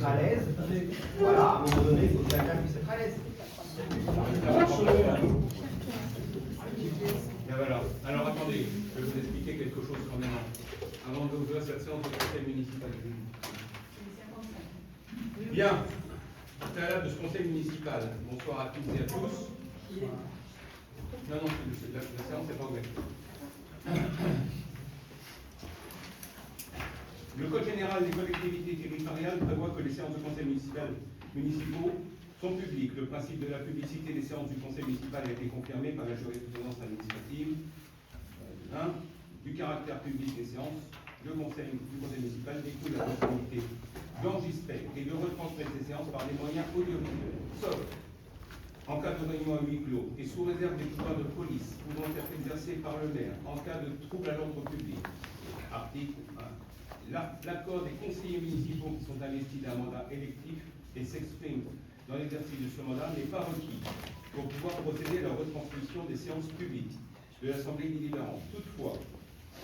à l'aise. Voilà, à un moment donné, il faut que chacun puisse être à l'aise. Bien, voilà. Alors attendez, je vais vous expliquer quelque chose quand même avant d'ouvrir cette séance du conseil municipal. Bien, préalable de ce conseil municipal. Bonsoir à toutes et à tous. Non, non, la séance n'est pas ouverte. Le Code général des collectivités territoriales prévoit que les séances de conseil municipaux sont publiques. Le principe de la publicité des séances du conseil municipal a été confirmé par la jurisprudence administrative. 1. Du caractère public des séances, du conseil municipal découle la possibilité d'enregistrer et de retransmettre ces séances par des moyens audiovisuels, sauf en cas de réunion à huis clos et sous réserve des pouvoirs de police pouvant être exercés par le maire en cas de trouble à l'ordre public. Article 1. L'accord des conseillers municipaux qui sont investis d'un mandat électif et s'expriment dans l'exercice de ce mandat n'est pas requis pour pouvoir procéder à la retransmission des séances publiques de l'Assemblée délibérante. Toutefois,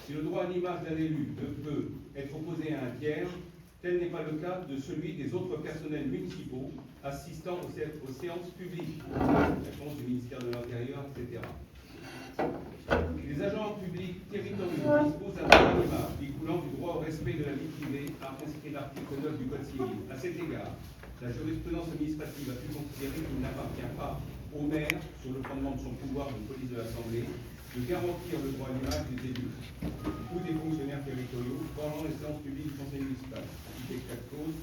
si le droit à l'image d'un élu ne peut être opposé à un tiers, tel n'est pas le cas de celui des autres personnels municipaux assistant aux séances publiques, réponse du ministère de l'Intérieur, etc. Les agents publics territoriaux disposent d'un droit à l'image découlant du droit au respect de la vie privée inscrit l'article 9 du Code civil. À cet égard, la jurisprudence administrative a pu considérer qu'il n'appartient pas au maire, sur le fondement de son pouvoir de police de l'Assemblée, de garantir le droit à l'image des élus ou des fonctionnaires territoriaux pendant les séances publiques du conseil municipal. Des quatre causes,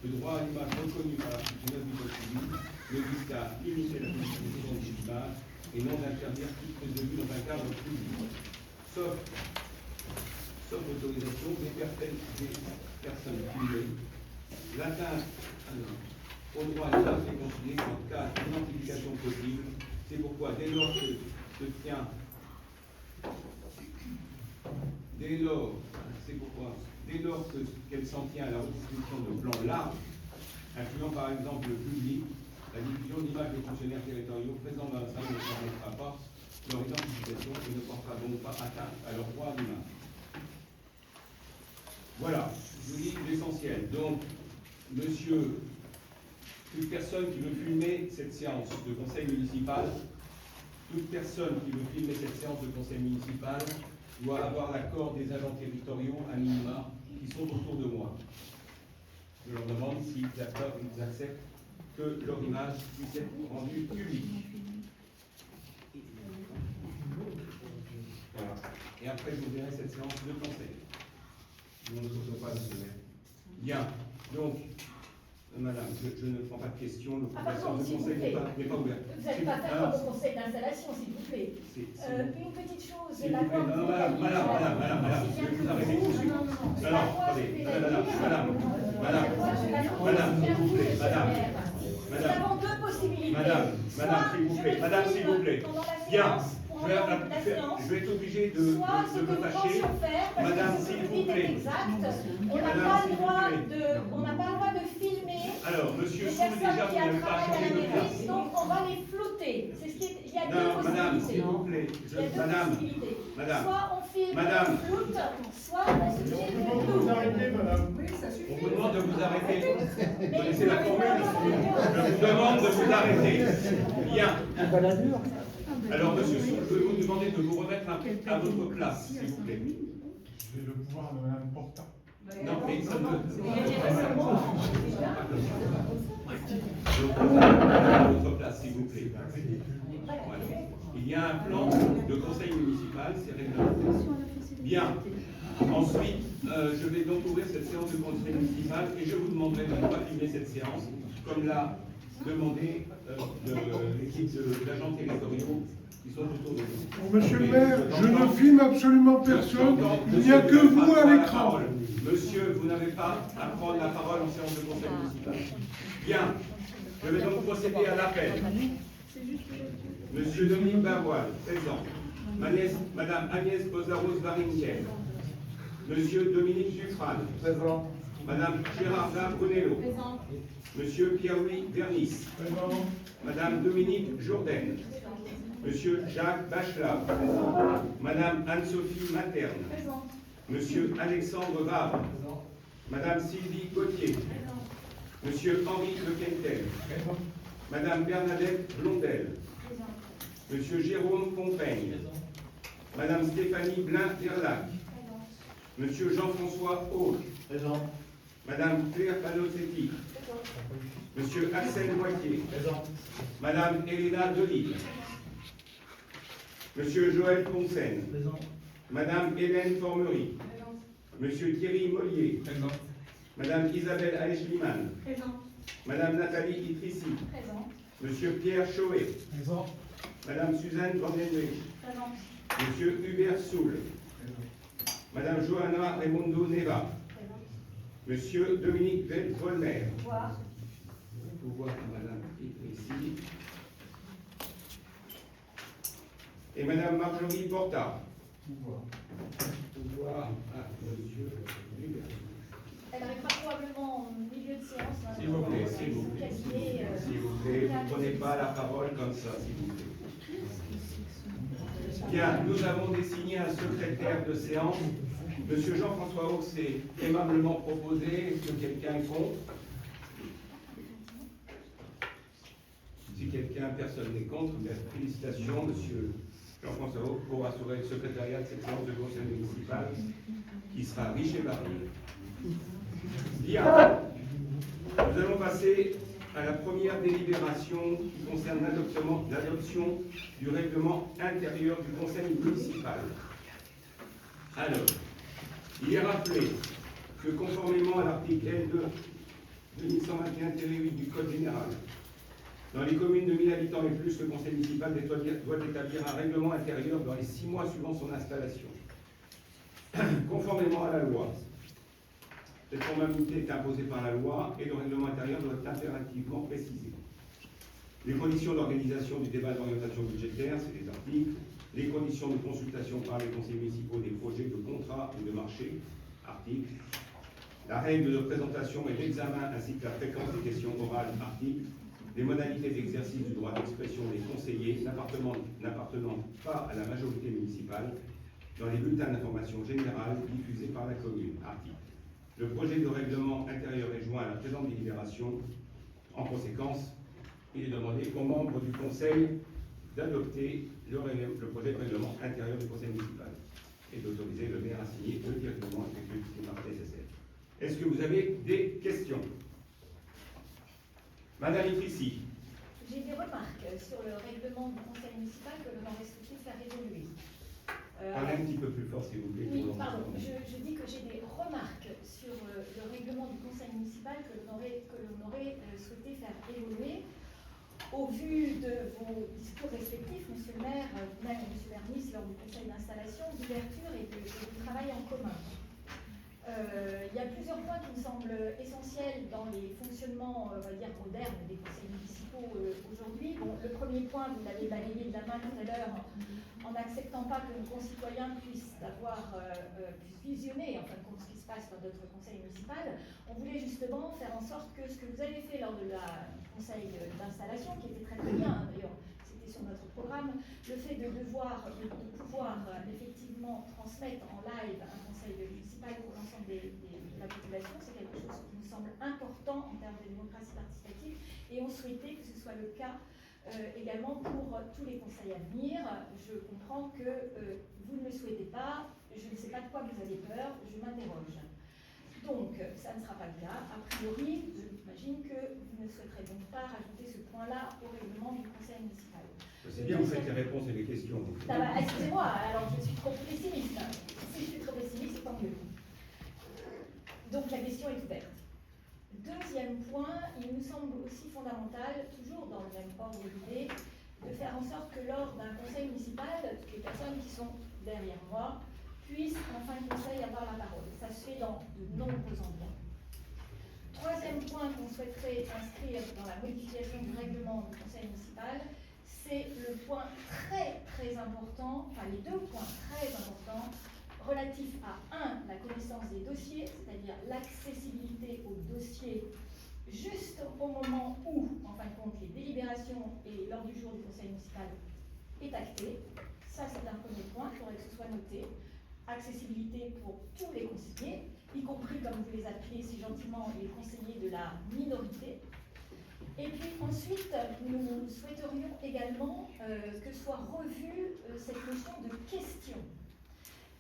le droit à l'image reconnu par l'article 9 du Code civil ne vise qu'à limiter la publication des images et non d'interdire toute prise de vue dans un cadre public, sauf autorisation des personnes privées. L'atteinte au droit à l'image est considérée en cas d'identification possible. C'est pourquoi dès lors qu'elle s'en tient à la redistribution de plans larges, incluant par exemple le public, la diffusion d'images des fonctionnaires territoriaux présents dans la salle ne permettra pas leur identification et ne portera donc pas atteinte à leur droit à l'image. Voilà, je vous dis l'essentiel. Donc, monsieur, toute personne qui veut filmer cette séance de conseil municipal, toute personne qui veut filmer cette séance de conseil municipal doit avoir l'accord des agents territoriaux à minima qui sont autour de moi. Je leur demande s'ils acceptent que leur image puisse être rendue publique. Voilà. Et après, je vous verrai cette séance de conseil. Nous ne faisons pas de semaine. Bien. Donc, madame, je ne prends pas de questions. Le professeur de conseil n'est pas ouvert. Vous n'allez pas faire comme au conseil d'installation, s'il vous plaît. Une petite chose, l'accord. Non, madame, je vais vous arrêter tout de suite. Non, attendez, madame, s'il vous plaît, madame. Nous avons deux possibilités. Madame, s'il vous plaît. Bien. Je vais être obligé de me fâcher. Madame, s'il vous plaît. On n'a pas le droit de filmer. Alors, monsieur les Sou, personnes déjà, qui vous n'avez pas travaillent à changé la de mairie, place. donc on va les flouter. C'est ce qui est, il y a deux Non, madame, possibilités. s'il vous plaît. Il y a deux possibilités. Madame. Soit on filme, Madame. on floute, soit on se filme et on floute. On vous demande de vous arrêter. Vous connaissez la formule. Je vous demande de vous arrêter. Bien. Alors, monsieur Sou, je vais vous demander de vous remettre à votre place, s'il vous plaît. J'ai le pouvoir de Mme Porta. Non, mais ça ne... À votre place, s'il vous plaît. Voilà. Il y a un plan de conseil municipal, c'est réglementé. Bien. Ensuite, je vais donc ouvrir cette séance de conseil municipal et je vous demanderai de ne pas filmer cette séance, comme l'a demandé l'équipe d'agents territoriaux qui sont autour de nous. Monsieur le maire, je ne filme absolument personne, il n'y a que vous à l'écran. Monsieur, vous n'avez pas à prendre la parole en séance de conseil municipal. Bien, je vais donc procéder à l'appel. Monsieur Dominique Bavoil, présent. Madame Agnès Bozaros-Varinquière. Monsieur Dominique Dufrane, présent. Madame Gérarda Brunello, présent. Monsieur Pierre-Louis Vernis, présent. Madame Dominique Jourdain, Monsieur Jacques Bachelard, présent. Madame Anne-Sophie Materne, présent. Monsieur Alexandre Vabre, présent. Madame Sylvie Gauthier, présent. Monsieur Henri Lequentel. Madame Bernadette Blondel. Monsieur Jérôme Pompeigne. Madame Stéphanie Blin-Verlac. Monsieur Jean-François Auge. Madame Claire Panosetti. Monsieur Axel Moitié. Madame Elena Delille. Monsieur Joël Ponsen. Madame Hélène Formery. Monsieur Thierry Mollier. Madame Isabelle Aeschliman. Madame Nathalie Idrissi. Monsieur Pierre Chauvet. Madame Suzanne Vandenrich. Monsieur Hubert Soul. Madame Johanna Raimondo Neva. Monsieur Dominique Volmer. Pouvoir Madame Idrissi. Et Madame Marjorie Porta. Pouvoir à Monsieur Hubert. Elle arrivera probablement au milieu de séance. S'il vous plaît, s'il vous plaît. S'il vous plaît, vous ne prenez pas la parole comme ça, s'il vous plaît. Bien, nous avons désigné un secrétaire de séance. Monsieur Jean-François Auge s'est aimablement proposé. Est-ce que quelqu'un est contre? Si personne n'est contre, bien, félicitations, monsieur Jean-François Auge, pour assurer le secrétariat de cette séance de conseil municipal qui sera riche et varié. Bien. Nous allons passer à la première délibération qui concerne l'adoption du règlement intérieur du conseil municipal. Alors, il est rappelé que conformément à l'article L2 2121-8 du Code général, dans les communes de 1000 habitants et plus, le conseil municipal doit établir un règlement intérieur dans les 6 mois suivant son installation. Conformément à la loi, cette formalité est imposée par la loi et le règlement intérieur doit être impérativement précisé. Les conditions d'organisation du débat d'orientation budgétaire, c'est les articles. Les conditions de consultation par les conseils municipaux des projets de contrat ou de marché, article. La règle de présentation et d'examen ainsi que la fréquence des questions orales, article. Les modalités d'exercice du droit d'expression des conseillers n'appartenant pas à la majorité municipale dans les bulletins d'information générale diffusés par la commune, article. Le projet de règlement intérieur est joint à la présente délibération. En conséquence, il est demandé aux membres du conseil d'adopter le projet de règlement intérieur du conseil municipal et d'autoriser le maire à signer directement effectuer les marques nécessaires. Est-ce que vous avez des questions? Madame Idrissi. J'ai des remarques sur le règlement du conseil municipal que l'on aurait souhaité faire évoluer. Parlez un petit peu plus fort, s'il vous plaît. Oui, pardon. Je dis que j'ai des remarques sur le règlement du conseil municipal que l'on aurait souhaité faire évoluer. Au vu de vos discours respectifs, monsieur le maire, vous-même et monsieur Vernis, lors du conseil d'installation, d'ouverture et de travail en commun. Il y a plusieurs points qui me semblent essentiels dans les fonctionnements, on va dire, modernes des conseils municipaux aujourd'hui. Bon, le premier point, vous l'avez balayé de la main tout à l'heure, en n'acceptant pas que nos concitoyens puissent visionner, en fin de compte, ce qui se passe dans notre conseil municipal. On voulait justement faire en sorte que ce que vous avez fait lors de la conseil d'installation, qui était très très bien, d'ailleurs, c'était sur notre programme, le fait de pouvoir effectivement transmettre en live un conseil municipal pour l'ensemble de la population, c'est quelque chose qui nous semble important en termes de démocratie participative, et on souhaitait que ce soit le cas également pour tous les conseils à venir. Je comprends que vous ne le souhaitez pas, je ne sais pas de quoi vous avez peur, je m'interroge. Donc, ça ne sera pas le cas. A priori, j'imagine que vous ne souhaiterez donc pas rajouter ce point-là au règlement du conseil municipal. C'est bien, vous faites les réponses et les questions. Excusez-moi, alors je suis trop pessimiste. Si je suis trop pessimiste, c'est tant mieux. Donc, la question est ouverte. Deuxième point, il nous semble aussi fondamental, toujours dans le même ordre d'idée, de faire en sorte que lors d'un conseil municipal, toutes les personnes qui sont derrière moi puissent en fin de conseil avoir la parole. Ça se fait dans de nombreux endroits. Troisième point qu'on souhaiterait inscrire dans la modification du règlement du conseil municipal, c'est le point très très important, enfin les deux points très importants, relatifs à 1. La connaissance des dossiers, c'est-à-dire l'accessibilité aux dossiers juste au moment où, en fin de compte, les délibérations et l'ordre du jour du conseil municipal est acté. Ça, c'est un premier point, il faudrait que ce soit noté. Accessibilité pour tous les conseillers. y compris, comme vous les appelez si gentiment, les conseillers de la minorité. Et puis ensuite, nous souhaiterions également que soit revue cette notion de question.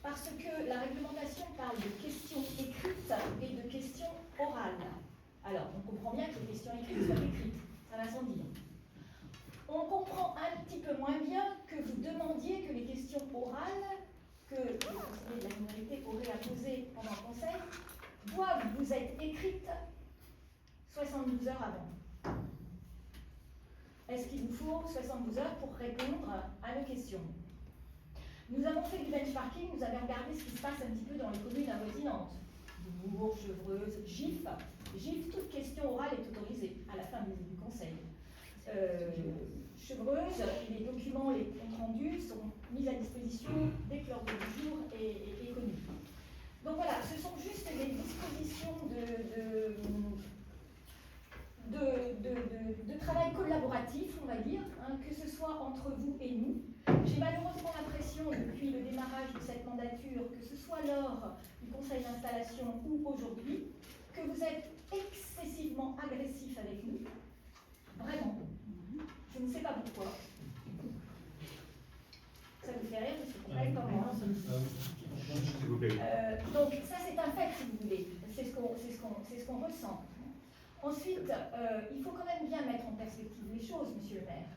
Parce que la réglementation parle de questions écrites et de questions orales. Alors, on comprend bien que les questions écrites soient écrites, ça va sans dire. On comprend un petit peu moins bien que vous demandiez que les questions orales que les conseillers de la minorité auraient à poser pendant le conseil doivent vous être écrites 72 heures avant. Est-ce qu'il vous faut 72 heures pour répondre à nos questions? Nous avons fait du benchmarking, nous avons regardé ce qui se passe un petit peu dans les communes avoisinantes. Bourg, Chevreuse, GIF. GIF, toute question orale est autorisée à la fin du conseil. Chevreuse, les documents, les comptes rendus sont mis à disposition dès que l'ordre du jour est connu. Donc voilà, ce sont juste des dispositions de travail collaboratif, on va dire, hein, que ce soit entre vous et nous. J'ai malheureusement l'impression, depuis le démarrage de cette mandature, que ce soit lors du conseil d'installation ou aujourd'hui, que vous êtes excessivement agressif avec nous. Vraiment. Je ne sais pas pourquoi. Ça vous fait rire, parce que vous comme moi. S'il vous plaît. Donc ça c'est un fait, si vous voulez. C'est ce qu'on ressent. Ensuite, il faut quand même bien mettre en perspective les choses, monsieur le maire.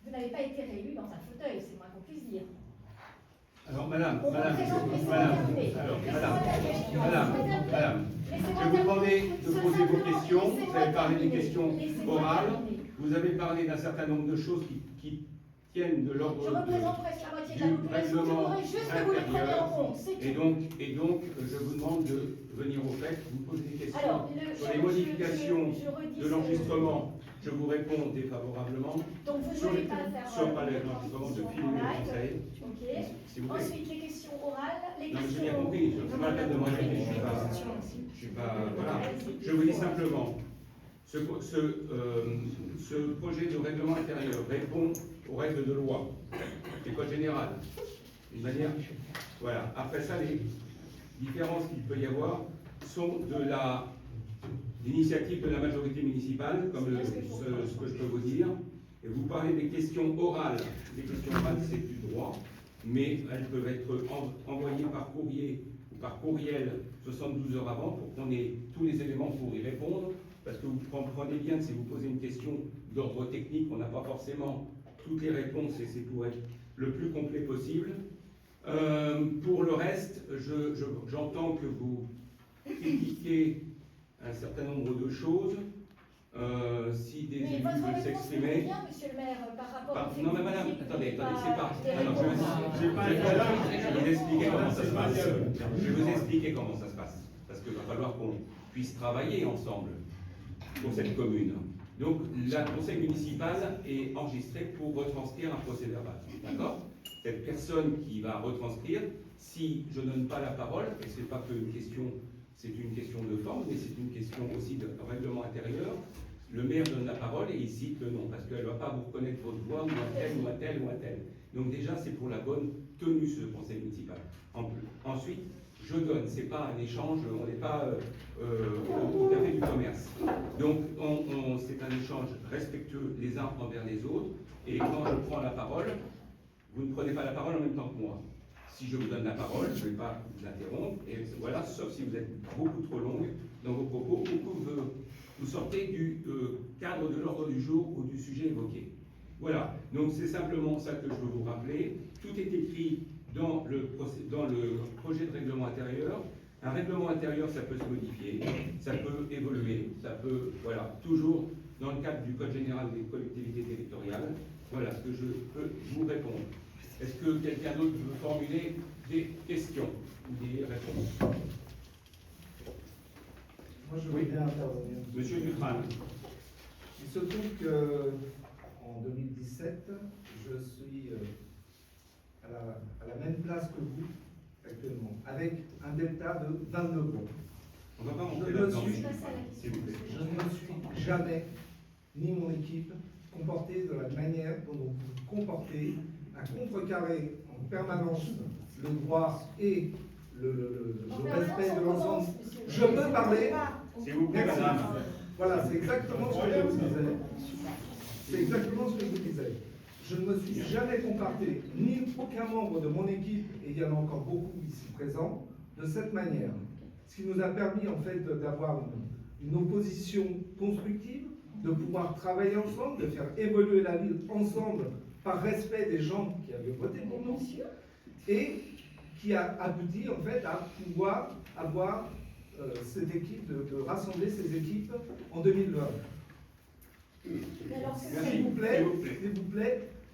Vous n'avez pas été réélu dans un fauteuil, c'est le moins qu'on puisse dire. Alors, madame, On représente, je vais vous demander de poser vos questions. Vous avez parlé des questions orales. Vous avez parlé d'un certain nombre de choses qui tiennent de l'ordre je représente presque la moitié de la population, je voudrais juste que vous les preniez en compte. Et donc, je vous demande de venir au fait, vous poser des questions. Alors, sur les modifications de l'enregistrement. Je vous réponds défavorablement. Donc vous ne voulez pas faire sur l'enregistrement de filmer le conseil. Ok. S'il vous plaît. Ensuite, les questions orales. Les non, mais j'ai questions... bien compris. Je ne suis pas la peine de me répéter. Je suis pas. Voilà. Je vous dis simplement. Ce projet de règlement intérieur répond aux règles de loi, des codes général, d'une manière. Voilà. Après ça, les différences qu'il peut y avoir sont de l'initiative de la majorité municipale, comme ce que je peux vous dire. Et vous parlez des questions orales. Les questions orales, c'est du droit, mais elles peuvent être envoyées par courrier ou par courriel 72 heures avant pour qu'on ait tous les éléments pour y répondre. Parce que vous comprenez bien que si vous posez une question d'ordre technique, on n'a pas forcément toutes les réponses et c'est pour être le plus complet possible. Pour le reste, j'entends que vous critiquez un certain nombre de choses. Si des élus veulent s'exprimer. Bien, monsieur le maire, par rapport au non, mais madame, attendez, c'est pas. Je vais vous expliquer comment ça se passe. Je vais vous expliquer comment ça se passe. Parce qu'il va falloir qu'on puisse travailler ensemble pour cette commune. Donc, le conseil municipal est enregistré pour retranscrire un procès-verbal. D'accord? Cette personne qui va retranscrire, si je ne donne pas la parole, et ce n'est pas qu'une question, c'est une question de forme, mais c'est une question aussi de règlement intérieur, le maire donne la parole et il cite le nom, parce qu'elle ne va pas vous reconnaître votre voix, ou un tel, ou un tel, ou un tel. Donc déjà, c'est pour la bonne tenue, ce conseil municipal. Ensuite, je donne, c'est pas un échange, on n'est pas au café du commerce. Donc, c'est un échange respectueux les uns envers les autres, et quand je prends la parole, vous ne prenez pas la parole en même temps que moi. Si je vous donne la parole, je ne vais pas vous interrompre, et voilà, sauf si vous êtes beaucoup trop longue dans vos propos, vous sortez du cadre de l'ordre du jour ou du sujet évoqué. Voilà, donc c'est simplement ça que je veux vous rappeler. Tout est écrit dans le projet de règlement intérieur. Un règlement intérieur, ça peut se modifier, ça peut évoluer, ça peut, voilà, toujours dans le cadre du Code général des collectivités territoriales. Voilà ce que je peux vous répondre. Est-ce que quelqu'un d'autre veut formuler des questions ou des réponses? Moi, je veux bien intervenir. Monsieur Dutral. Il se trouve qu'en 2017, je suis à la même place que vous actuellement, avec un delta de 22 points. On ne va pas rentrer Je là-dedans. ne me suis jamais, ni mon équipe, comporté de la manière dont vous vous comportez, à contrecarrer en permanence le droit et respect de l'ensemble. Je peux parler. S'il vous plaît, madame. Voilà, c'est exactement ce que je vous disais. C'est exactement ce que je vous disais. Je ne me suis jamais comporté, ni aucun membre de mon équipe, et il y en a encore beaucoup ici présents, de cette manière. Ce qui nous a permis en fait d'avoir une opposition constructive, de pouvoir travailler ensemble, de faire évoluer la ville ensemble par respect des gens qui avaient voté pour nous, et qui a abouti en fait à pouvoir avoir cette équipe, de rassembler ces équipes en 2020. S'il vous plaît,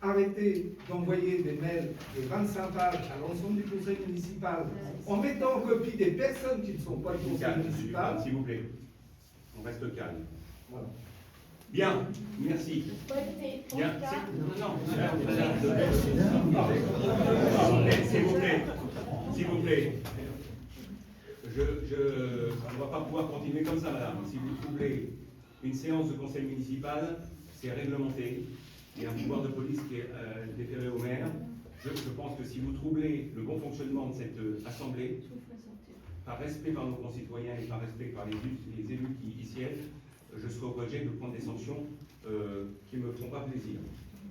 arrêtez d'envoyer des mails de 25 pages à l'ensemble du conseil municipal en mettant en copie des personnes qui ne sont pas du conseil municipal. S'il vous plaît, on reste calme. Voilà. Bien, merci. Bon, écoutez, en Bien, tout cas, s'il vous plaît. On ne va pas pouvoir continuer comme ça, madame. Si vous troublez une séance de conseil municipal, c'est réglementé. Il y a un pouvoir de police qui est déféré au maire. Je pense que si vous troublez le bon fonctionnement de cette assemblée, par respect par nos concitoyens et par respect par les élus qui y siègent, je serai obligé de prendre des sanctions qui ne me font pas plaisir.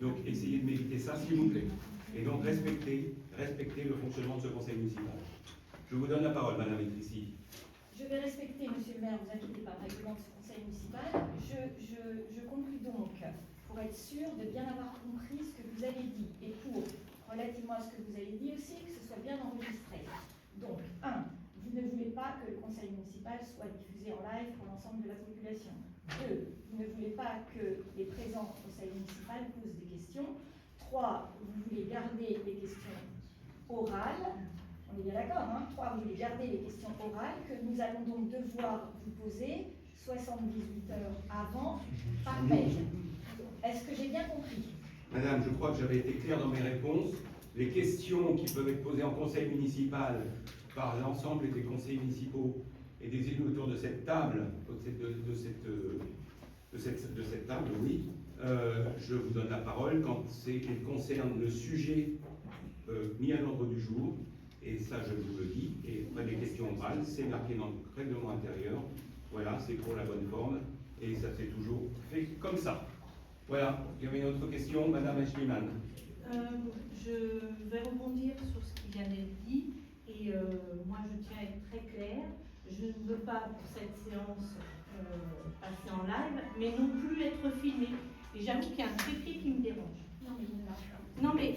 Donc essayez de m'éviter ça, s'il vous plaît. Et donc respectez le fonctionnement de ce conseil municipal. Je vous donne la parole, madame Etrici. je vais respecter, monsieur le maire, vous inquiétez pas, le règlement de ce conseil municipal. Je conclus donc, pour être sûr de bien avoir compris ce que vous avez dit, et pour, relativement à ce que vous avez dit aussi, que ce soit bien enregistré. Donc, 1. Vous ne voulez pas que le conseil municipal soit diffusé en live pour l'ensemble de la population. 2. Vous ne voulez pas que les présents au conseil municipal posent des questions. 3. Vous voulez garder les questions orales. On est bien d'accord, hein? 3. Vous voulez garder les questions orales que nous allons donc devoir vous poser 78 heures avant par mail. Est-ce que j'ai bien compris? Madame, je crois que j'avais été clair dans mes réponses. Les questions qui peuvent être posées en conseil municipal par l'ensemble des conseillers municipaux et des élus autour de cette table, de cette table, oui, je vous donne la parole quand elle concerne le sujet mis à l'ordre du jour, et ça je vous le dis, et après les questions orales, c'est marqué dans le règlement intérieur, voilà, c'est pour la bonne forme, et ça s'est toujours fait comme ça. Voilà, il y avait une autre question, madame Eschliman. Je vais rebondir sur ce qui vient d'être dit. Et moi, je tiens à être très claire. Je ne veux pas, pour cette séance, passer en live, mais non plus être filmée. Et j'avoue qu'il y a un trépied qui me dérange. Non, mais il ne marche pas. Non, mais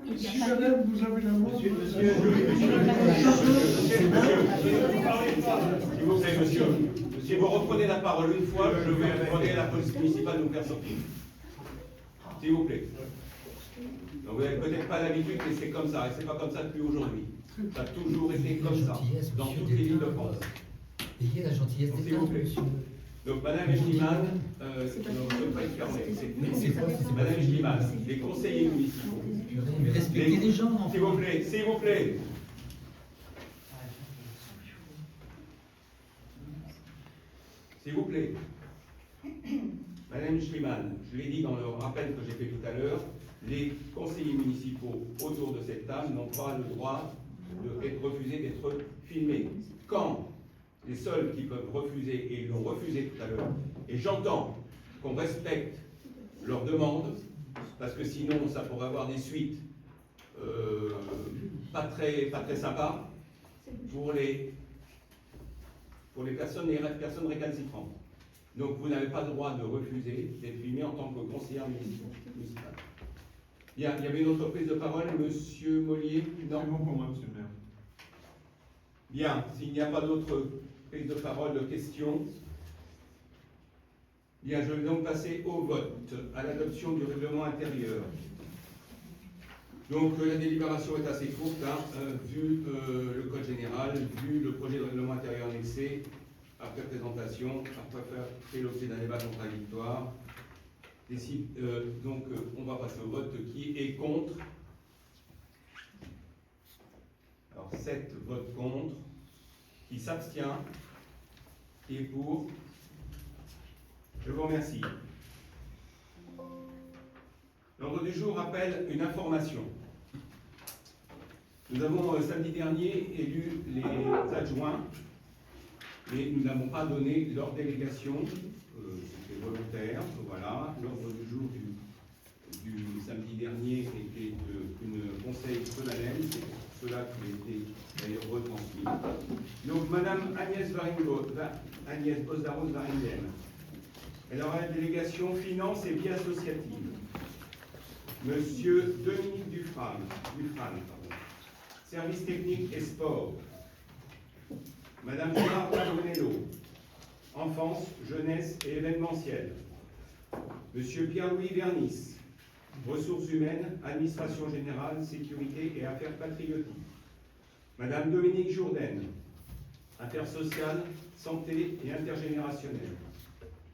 il y a Si pas madame, vous avez la main. S'il vous plaît, monsieur. Si vous reprenez la parole une fois, je vais demander à la police municipale de nous faire sortir. S'il vous plaît. Donc vous n'avez peut-être pas l'habitude, mais c'est comme ça, et c'est pas comme ça depuis aujourd'hui. Ça a toujours été comme ça, dans toutes les villes de France. Ayez la gentillesse Donc, d'être s'il vous là, plaît. monsieur. Donc Madame Eschliman, ne peut pas être fermée. Madame Eschliman, les conseillers municipaux. Purée, mais respectez les gens, enfin. S'il vous plaît, s'il vous plaît. S'il vous plaît. Madame Eschliman, je l'ai dit dans le rappel que j'ai fait tout à l'heure, les conseillers municipaux autour de cette table n'ont pas le droit d'être refusés d'être filmés. Quand les seuls qui peuvent refuser, et ils l'ont refusé tout à l'heure, et j'entends qu'on respecte leurs demandes, parce que sinon ça pourrait avoir des suites pas très sympas pour les personnes récalcitrantes. Donc vous n'avez pas le droit de refuser d'être filmé en tant que conseillère municipale. Il y avait une autre prise de parole, monsieur Mollier? Non. C'est bon pour moi, monsieur le maire. Bien, s'il n'y a pas d'autres prises de parole, de questions, bien, je vais donc passer au vote, à l'adoption du règlement intérieur. Donc la délibération est assez courte, hein, vu le code général, vu le projet de règlement intérieur annexé, après présentation, après faire fait l'objet d'un débat contradictoire. Donc on va passer au vote. Qui est contre? Alors 7 votes contre. Qui s'abstient? Qui est pour? Je vous remercie. L'ordre du jour rappelle une information. Nous avons samedi dernier élu les adjoints, mais nous n'avons pas donné leur délégation, c'était volontaire, voilà. L'ordre du jour du samedi dernier était une conseil solennel, c'est pour cela qu'il a été d'ailleurs retransmis. Donc Madame Agnès Bosdaros-Varingen, elle aura la délégation finance et vie associative. Monsieur Dominique Dufran, service technique et sport. Madame Marta Bonello, enfance, jeunesse et événementiel. Monsieur Pierre-Louis Vernis, ressources humaines, administration générale, sécurité et affaires patriotiques. Madame Dominique Jourdain, affaires sociales, santé et intergénérationnelles.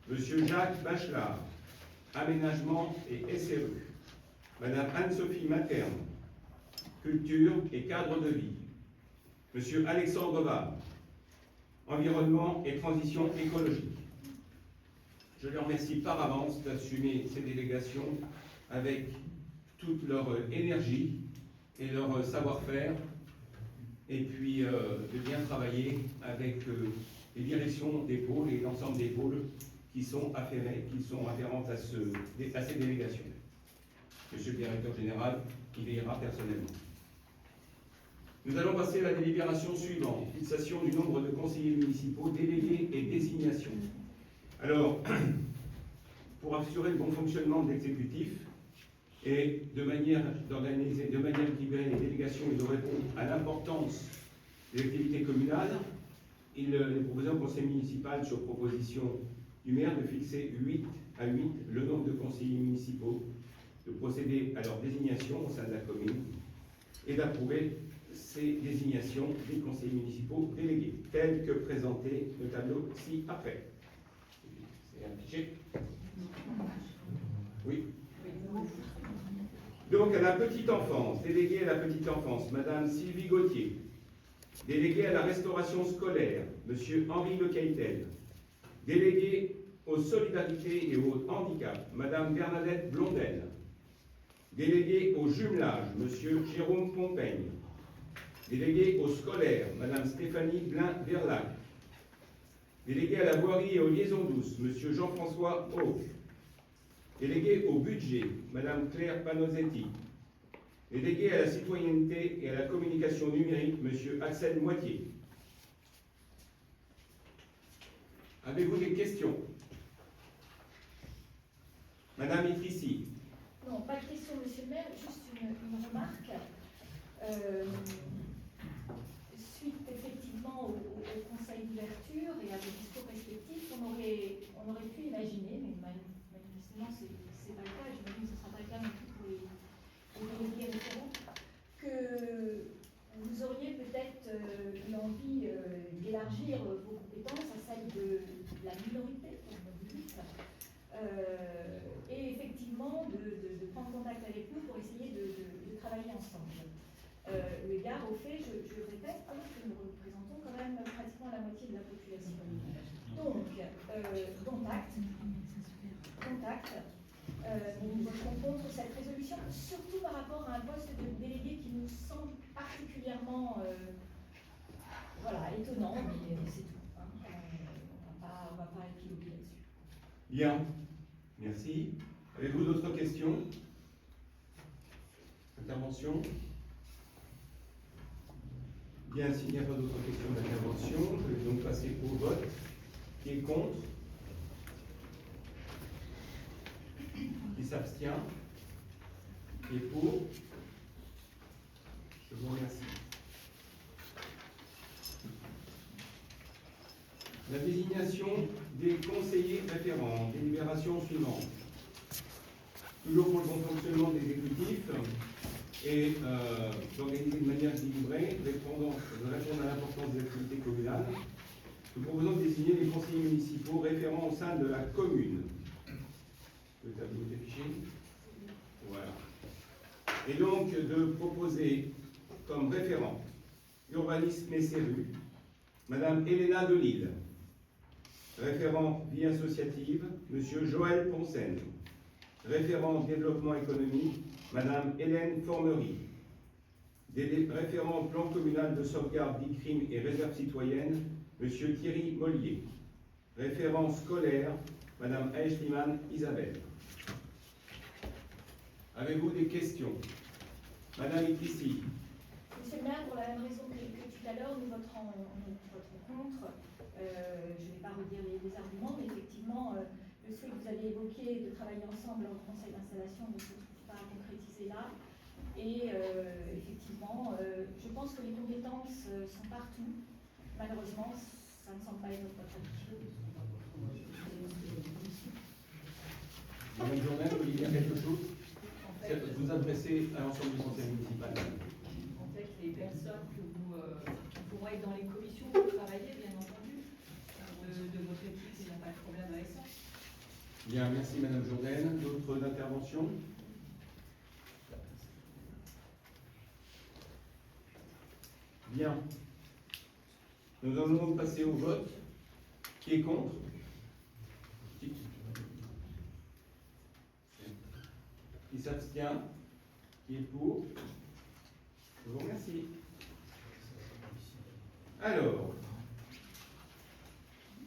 Monsieur Jacques Bachelard, aménagement et SRE. Madame Anne-Sophie Materne, culture et cadre de vie. Monsieur Alexandre Vabre, environnement et transition écologique. Je les remercie par avance d'assumer ces délégations avec toute leur énergie et leur savoir-faire, et puis de bien travailler avec les directions des pôles et l'ensemble des pôles qui sont afférentes à ces délégations. Monsieur le directeur général, qui veillera personnellement. Nous allons passer à la délibération suivante, fixation du nombre de conseillers municipaux, délégués et désignation. Alors, pour assurer le bon fonctionnement de l'exécutif et de manière d'organiser de manière équilibrée les délégations et de répondre à l'importance des activités communales, il est proposé au conseil municipal, sur proposition du maire, de fixer 8 à 8 le nombre de conseillers municipaux, de procéder à leur désignation au sein de la commune et d'approuver ces désignations des conseillers municipaux délégués, telles que présentées le tableau ci-après. C'est affiché. Oui. Donc, à la petite enfance, déléguée à la petite enfance, Madame Sylvie Gauthier. Délégué à la restauration scolaire, Monsieur Henri Lecaïtel. Délégué aux solidarités et au handicap, Madame Bernadette Blondel. Délégué au jumelage, Monsieur Jérôme Pompeigne. Délégué au scolaire, Madame Stéphanie Blin-Verlac. Délégué à la voirie et aux liaisons douces, Monsieur Jean-François Haut. Délégué au budget, Madame Claire Panozetti. Délégué à la citoyenneté et à la communication numérique, Monsieur Axel Moitié. Avez-vous des questions? Madame Itrici. Non, pas de question, monsieur le maire, juste une remarque. Suite effectivement au conseil d'ouverture et à vos discours respectifs, on aurait pu imaginer, mais manifestement c'est pas le cas, et j'imagine que ce ne sera pas le cas non plus pour les délégués référents, que vous auriez peut-être l'envie d'élargir vos compétences à celles de la minorité, comme vous dites, et effectivement de prendre contact avec nous pour essayer de travailler ensemble. Eu égard au fait, je répète, que nous représentons quand même pratiquement la moitié de la population. Donc, contact. Nous voterons contre cette résolution, surtout par rapport à un poste de délégué qui nous semble particulièrement étonnant, mais c'est tout. Hein. On ne va pas épiloguer là-dessus. Bien, merci. Avez-vous d'autres questions? Intervention? Bien, s'il n'y a pas d'autres questions d'intervention, je vais donc passer au vote. Qui est contre? Qui s'abstient? Qui est pour? Je vous remercie. La désignation des conseillers référents. Délibération suivante. Toujours pour le bon fonctionnement des exécutifs et d'organiser de manière équilibrée, répondant à l'importance des activités communales, nous proposons de désigner les conseillers municipaux référents au sein de la commune. Le tableau est affiché. Voilà. Et donc de proposer comme référent urbanisme et SRU, Madame Elena Delille. Référent vie associative, Monsieur Joël Ponsen. Référent développement économique, Madame Hélène Formery. Des référents au plan communal de sauvegarde d'ICRIM et réserve citoyenne, M. Thierry Mollier. Référent scolaire, Mme Aeschliman Isabelle. Avez-vous des questions? Madame Itissi. Monsieur le maire, pour la même raison que tout à l'heure, nous voterons contre. Je ne vais pas redire les arguments, mais effectivement, le souhait que vous avez évoqué de travailler ensemble en conseil d'installation ne se trouve pas concrétisé là. Et effectivement, je pense que les compétences sont partout. Malheureusement, ça ne semble pas être notre habitude. Madame Jourdain, vous voulez dire quelque chose? Vous adressez à l'ensemble du conseil municipal. En fait, les personnes qui pourront être dans les commissions pour travailler, bien entendu, de votre équipe, il n'y a pas de problème avec ça. Bien, merci Madame Jourdain. D'autres interventions? Bien. Nous allons passer au vote. Qui est contre? Qui s'abstient? Qui est pour? Je vous remercie. Alors,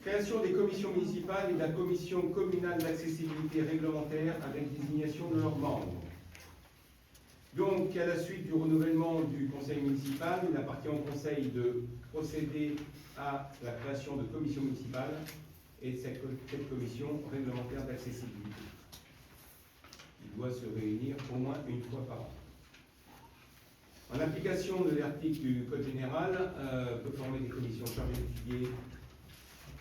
création des commissions municipales et de la commission communale d'accessibilité réglementaire avec désignation de leurs membres. Donc, à la suite du renouvellement du conseil municipal, il appartient au conseil de procéder à la création de commissions municipales et cette commission réglementaire d'accessibilité. Il doit se réunir au moins une fois par an. En application de l'article du Code général, peut former des commissions chargées d'étudier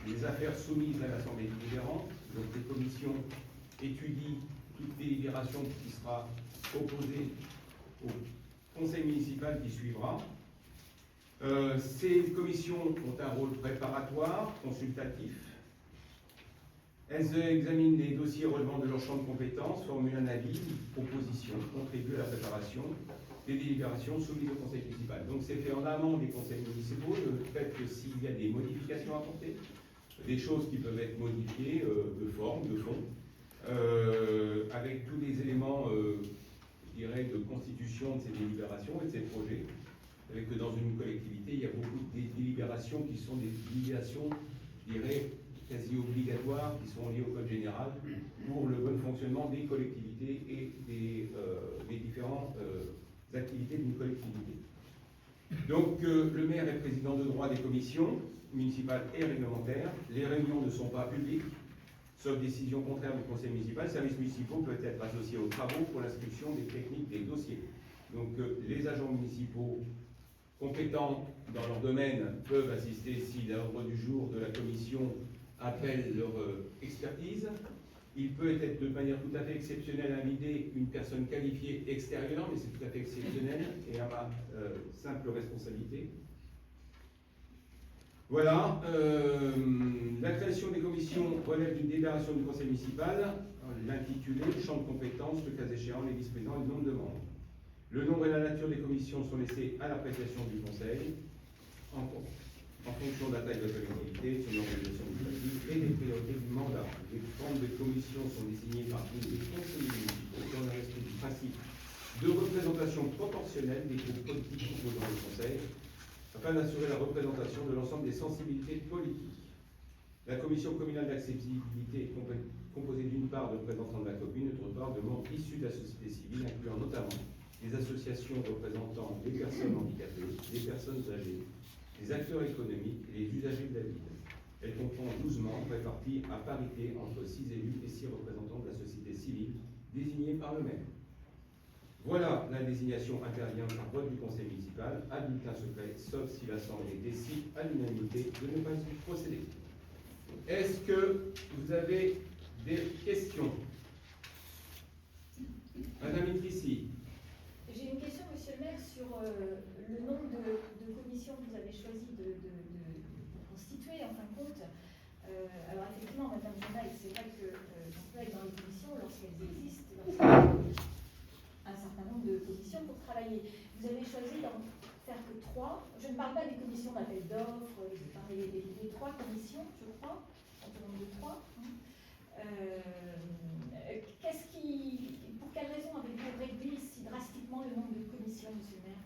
les affaires soumises à l'Assemblée délibérante. Donc, les commissions étudient toute délibération qui sera opposée au conseil municipal qui suivra. Ces commissions ont un rôle préparatoire, consultatif. Elles examinent les dossiers relevant de leur champ de compétences, formulent un avis, une proposition, contribuent à la préparation des délibérations soumises au conseil municipal. Donc c'est fait en amont des conseils municipaux, le fait que s'il y a des modifications à apporter, des choses qui peuvent être modifiées de forme, de fond, avec tous les éléments, je dirais, de constitution de ces délibérations et de ces projets. Avec que dans une collectivité, il y a beaucoup de délibérations qui sont des délibérations, je dirais, quasi obligatoires, qui sont liées au Code général pour le bon fonctionnement des collectivités et des différentes activités d'une collectivité. Donc, le maire est président de droit des commissions municipales et réglementaires. Les réunions ne sont pas publiques, sauf décision contraire du conseil municipal. Le service municipal peut être associé aux travaux pour l'inscription des techniques des dossiers. Donc, les agents municipaux compétents dans leur domaine peuvent assister si l'ordre du jour de la commission appelle leur expertise. Il peut être de manière tout à fait exceptionnelle inviter une personne qualifiée extérieure, mais c'est tout à fait exceptionnel et à ma simple responsabilité. Voilà. La création des commissions relève d'une délibération du conseil municipal. L'intitulé, le champ de compétences, le cas échéant, les vice-présidents et le nombre de membres. Le nombre et la nature des commissions sont laissés à l'appréciation du conseil en fonction de la taille de la collectivité, de son organisation administrative et des priorités du mandat. Les formes de commissions sont désignées par tous les conseillers municipaux dans le respect du principe de représentation proportionnelle des groupes politiques composant le conseil, afin d'assurer la représentation de l'ensemble des sensibilités politiques. La commission communale d'accessibilité est composée d'une part de représentants de la commune, d'autre part de membres issus de la société civile, incluant notamment les associations représentant les personnes handicapées, les personnes âgées, les acteurs économiques et les usagers de la ville. Elle comprend 12 membres répartis à parité entre 6 élus et 6 représentants de la société civile désignés par le maire. Voilà, la désignation intervient par vote du conseil municipal à bulletin secret, sauf si l'Assemblée décide à l'unanimité de ne pas y procéder. Est-ce que vous avez des questions? Madame Itissi. J'ai une question, monsieur le maire, sur le nombre de commissions que vous avez choisi de constituer, en fin de compte. Alors, effectivement, madame Jonaille, c'est vrai que on peut être dans les commissions lorsqu'elles existent, lorsqu'il y a un certain nombre de commissions pour travailler. Vous avez choisi d'en faire que 3. Je ne parle pas des commissions d'appel d'offres, je parle des 3 commissions, je crois, en nombre de 3. Pour quelle raison avez-vous réduit si drastiquement le nombre de commissions, monsieur le maire?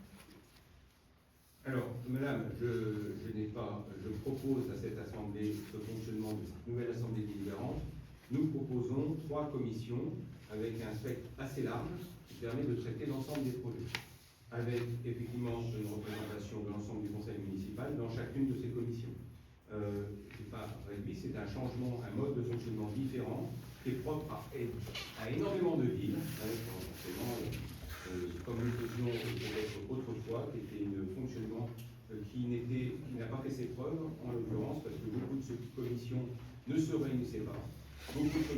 nous proposons 3 commissions avec un spectre assez large qui permet de traiter l'ensemble des projets, avec effectivement une représentation de l'ensemble du conseil municipal dans chacune de ces commissions. C'est pas réduit, c'est un changement, un mode de fonctionnement différent qui est propre à énormément de villes, avec forcément, comme nous faisions peut-être autrefois, qui était un fonctionnement qui n'a pas fait ses preuves, en l'occurrence, parce que beaucoup de ces commissions ne se réunissaient pas. Beaucoup trop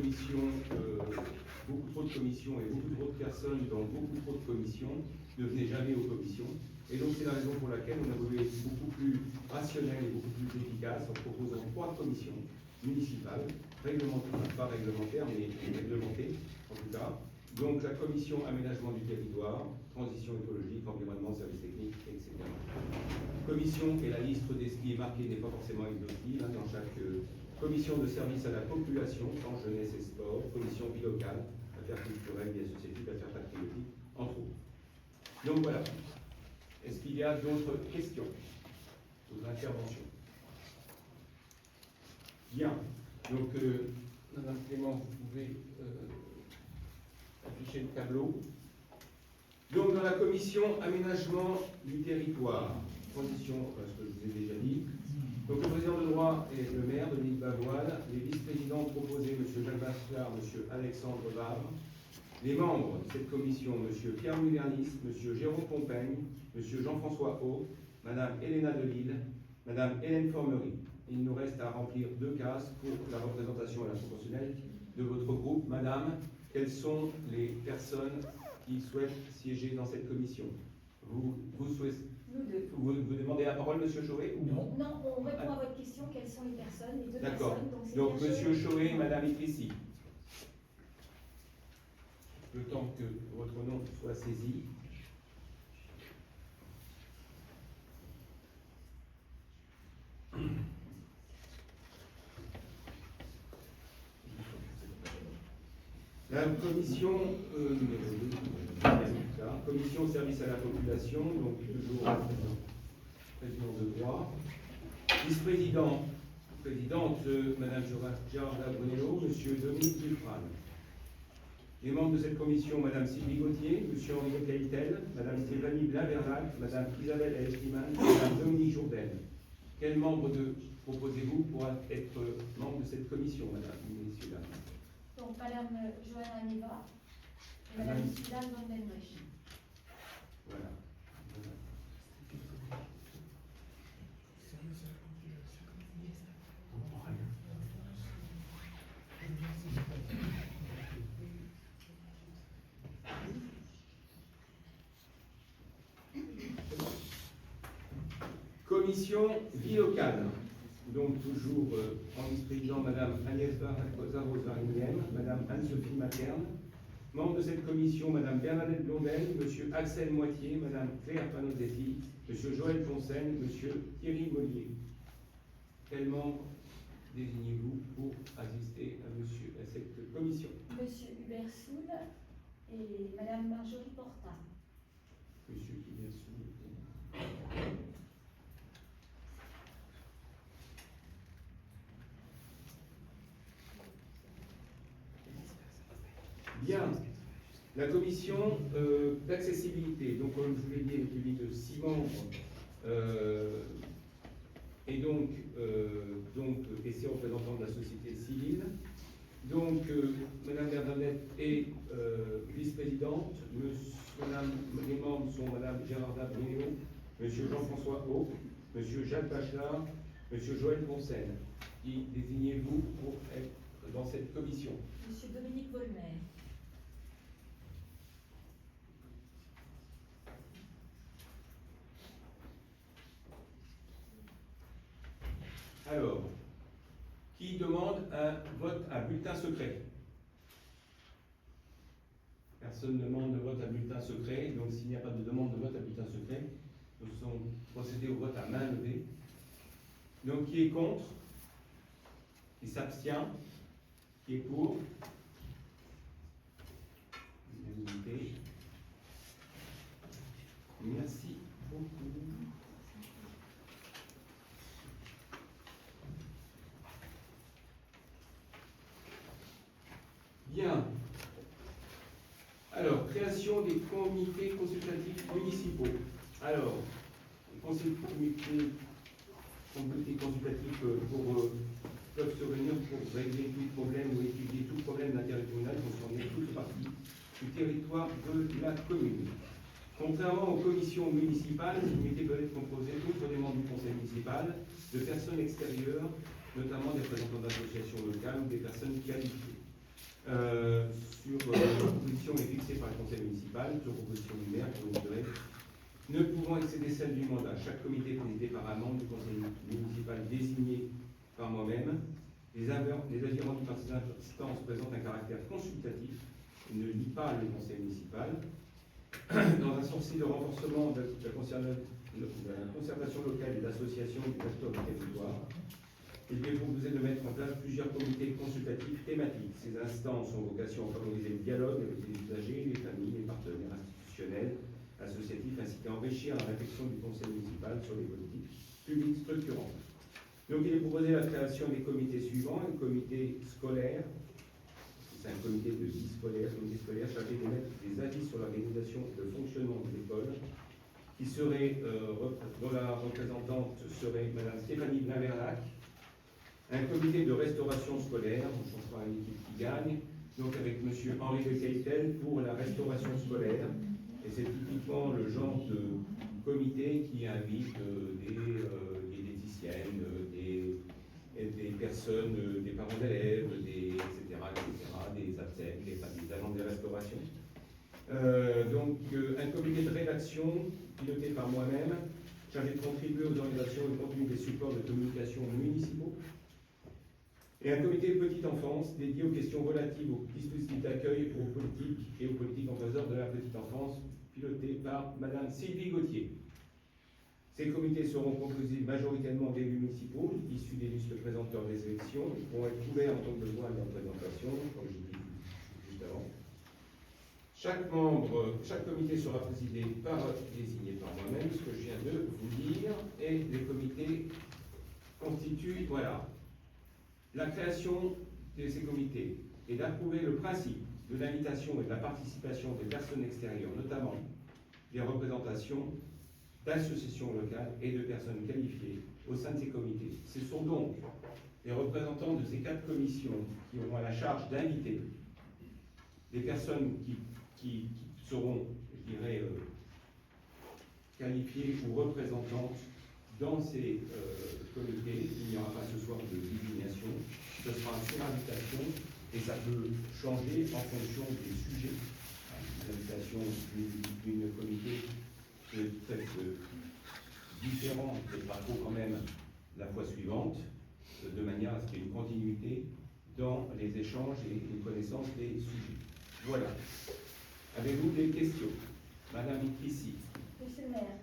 de commissions et beaucoup trop de personnes dans beaucoup trop de commissions ne venaient jamais aux commissions. Et donc c'est la raison pour laquelle on a voulu être beaucoup plus rationnel et beaucoup plus efficace en proposant 3 commissions municipales, réglementaires, pas réglementaires, mais réglementées en tout cas. Donc la commission aménagement du territoire, transition écologique, environnement, services techniques, etc. Commission, et la liste de ce qui est marqué n'est pas forcément exhaustive, hein, dans chaque commission de service à la population, tant jeunesse et sport, commission vie locale, affaires culturelles, vie associative, affaires patriotiques, entre autres. Donc voilà. Est-ce qu'il y a d'autres questions, d'autres interventions? Bien. Donc, Madame Clément, vous pouvez afficher le tableau. Donc, dans la commission aménagement du territoire, transition, ce que je vous ai déjà dit. Donc, le président de droit et le maire, Dominique Bavoile, les vice-présidents proposés, M. Jacques Bachelard, M. Alexandre Vabre, les membres de cette commission, M. Pierre Muvernis, M. Jérôme Pompeigne, M. Jean-François Haut, Mme Elena Delille, Mme Hélène Formery. Il nous reste à remplir 2 cases pour la représentation à la proportionnelle de votre groupe. Madame, quelles sont les personnes qui souhaitent siéger dans cette commission? Vous demandez la parole, M. Chauvet, ou non? Non, on répond à votre question, quelles sont les personnes, les 2 D'accord. personnes. Donc, M. Chauvet et Mme Idrissi. Le temps que votre nom soit saisi. La commission, commission service à la population, donc toujours président de droit, vice-président, présidente Mme Gérarda Brunello, M. Dominique Dufran. Les membres de cette commission, Mme Sylvie Gauthier, M. Henri Caïtel, Mme Stéphanie Blain-Vernac, Mme Isabelle Elstiman, Mme Dominique Jourdain. Quel membre proposez-vous pour être membre de cette commission, Madame, Messieurs, dames? Donc, Mme Johanna Neva et Mme Sylvain Van Benrich. Voilà. Commission vie locale. Donc toujours en vice-président Madame Agnès Zaros-Varinienne, Madame Anne-Sophie Materne. Membres de cette commission, Madame Bernadette Blondel, Monsieur Axel Moitié, Madame Claire Panozetti, Monsieur Joël Fonsen, Monsieur Thierry Mollier. Quel membre désignez-vous pour assister à cette commission? Monsieur Hubert Soul et Madame Marjorie Porta. Monsieur Hubert Soul. Bien. La commission d'accessibilité, donc comme je vous l'ai dit, elle est publiée de 6 membres, et c'est représentant de la société civile. Donc, Madame Bernadette est vice-présidente. Les membres sont Madame Gérarda Brunello, Monsieur Jean-François Haut, Monsieur Jacques Bachelard, Monsieur Joël Fonsen. Qui désignez-vous pour être dans cette commission? Monsieur Dominique Volmer. Alors, qui demande un vote à bulletin secret? Personne ne demande de vote à bulletin secret, donc s'il n'y a pas de demande de vote à bulletin secret, nous allons procéder au vote à main levée. Donc, qui est contre? Qui s'abstient? Qui est pour? Unanimité. Merci beaucoup. Bien. Alors, création des comités consultatifs municipaux. Alors, les comités consultatifs peuvent se réunir pour régler tout problème ou étudier tout problème d'intérêt communal concernant toute partie du territoire de la commune. Contrairement aux commissions municipales, les comités peuvent être composés, outre des membres du conseil municipal, de personnes extérieures, notamment des représentants d'associations locales ou des personnes qualifiées. La proposition est fixée par le conseil municipal, sur proposition du maire pour une durée ne pouvant excéder celle du mandat. Chaque comité est présidé par un membre du conseil municipal désigné par moi-même. Les avis rendus par ces instances présentent un caractère consultatif et ne lient pas le conseil municipal. Dans un souci de renforcement de la concertation locale et d'association des acteurs du territoire, il est proposé de mettre en place plusieurs comités consultatifs thématiques. Ces instances ont vocation à favoriser le dialogue avec les usagers, les familles, les partenaires institutionnels, associatifs, ainsi qu'à enrichir la réflexion du conseil municipal sur les politiques publiques structurantes. Donc il est proposé la création des comités suivants: un comité scolaire, c'est un comité de vie scolaire, chargé d'émettre des avis sur l'organisation et le fonctionnement de l'école, qui serait, dont la représentante serait Madame Stéphanie Blain-Verlac. Un comité de restauration scolaire, on change pas une équipe qui gagne, donc avec M. Henri de Keitel pour la restauration scolaire. Et c'est typiquement le genre de comité qui invite des diététiciennes, des personnes, des parents d'élèves, etc., des APSEC, des agents de restauration. Donc un comité de rédaction piloté par moi-même, chargé de contribuer aux organisations et au contenu des supports de communication municipaux. Et un comité petite enfance dédié aux questions relatives aux dispositifs d'accueil aux politiques et aux politiques en faveur de la petite enfance, piloté par Madame Sylvie Gauthier. Ces comités seront composés majoritairement d'élus municipaux, issus des listes présenteurs des élections, et pourront être couverts en tant que besoin de représentation, comme je l'ai dit juste avant. Chaque comité sera présidé désigné par moi-même, ce que je viens de vous dire, et les comités constituent, voilà. La création de ces comités est d'approuver le principe de l'invitation et de la participation des personnes extérieures, notamment des représentations d'associations locales et de personnes qualifiées au sein de ces comités. Ce sont donc les représentants de ces 4 commissions qui auront à la charge d'inviter des personnes qui seront, je dirais, qualifiées ou représentantes dans ces comités. Il n'y aura pas ce soir de désignation, ce sera sur invitation et ça peut changer en fonction des sujets. L'invitation d'une comité peut être différente des parcours quand même la fois suivante, de manière à ce qu'il y ait une continuité dans les échanges et une connaissance des sujets. Voilà. Avez-vous des questions? Madame Ici. Monsieur le maire,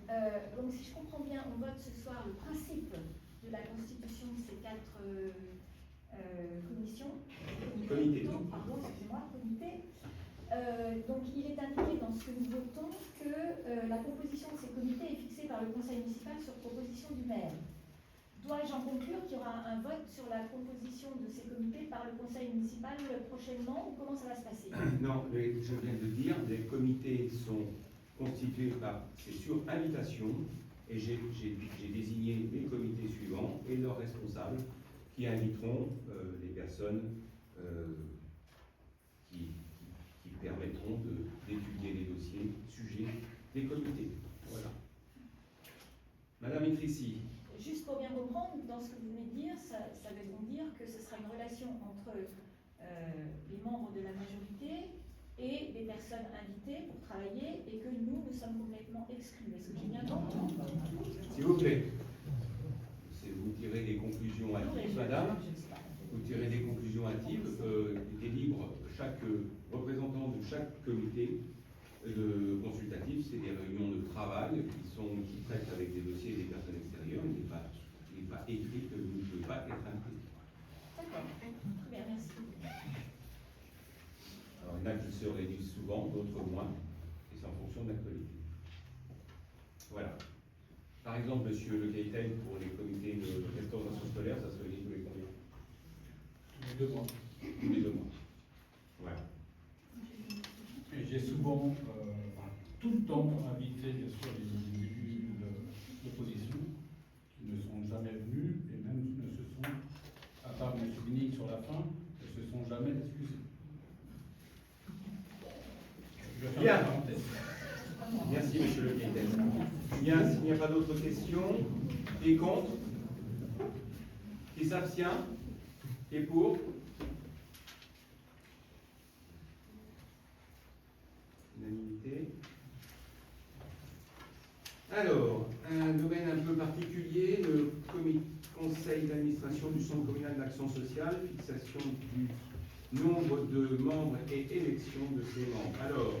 donc si je comprends bien, on vote ce soir le principe de la constitution de ces 4 commissions. Comité. Pardon, excusez-moi, comité. Donc il est indiqué dans ce que nous votons que la composition de ces comités est fixée par le conseil municipal sur proposition du maire. Dois-je en conclure qu'il y aura un vote sur la composition de ces comités par le conseil municipal prochainement, ou comment ça va se passer? Non, je viens de dire, les comités sont constitués c'est sur invitation, et j'ai désigné les comités suivants et leurs responsables qui inviteront les personnes qui permettront d'étudier les dossiers, sujets des comités. Voilà. Madame Itrici. Juste pour bien comprendre, dans ce que vous venez de dire, ça veut donc dire que ce sera une relation entre les membres de la majorité et des personnes invitées pour travailler, et que nous sommes complètement exclus. Est-ce que j'ai bien compris? S'il vous plaît. Vous tirez des conclusions hâtives, madame. Vous tirez des conclusions hâtives. Il est libre, chaque représentant de chaque comité consultatif, c'est des réunions de travail qui traitent avec des dossiers des personnes extérieures. Il n'est pas écrit que vous ne pouvez pas être invité. D'accord. Très bien, merci. Alors, il y en a qui se réduisent souvent, d'autres moins, et c'est en fonction de l'actualité. Voilà. Par exemple, monsieur Le Keitel, pour les comités de restauration scolaire, ça se réunit tous les combien? Tous les 2 mois. Tous les 2 mois. Voilà. souvent, tout le temps, invité bien sûr les individus de l'opposition qui ne sont jamais venus et même ne se sont, à part M. Binic sur la fin, ne se sont jamais excusés. Je vais Bien. faire une parenthèse. Merci, monsieur le président. Bien, s'il n'y a pas d'autres questions, qui est contre? Qui s'abstient? Qui est pour? Unanimité. Alors, un domaine un peu particulier, le conseil d'administration du Centre communal d'action sociale, fixation du nombre de membres et élection de ses membres. Alors,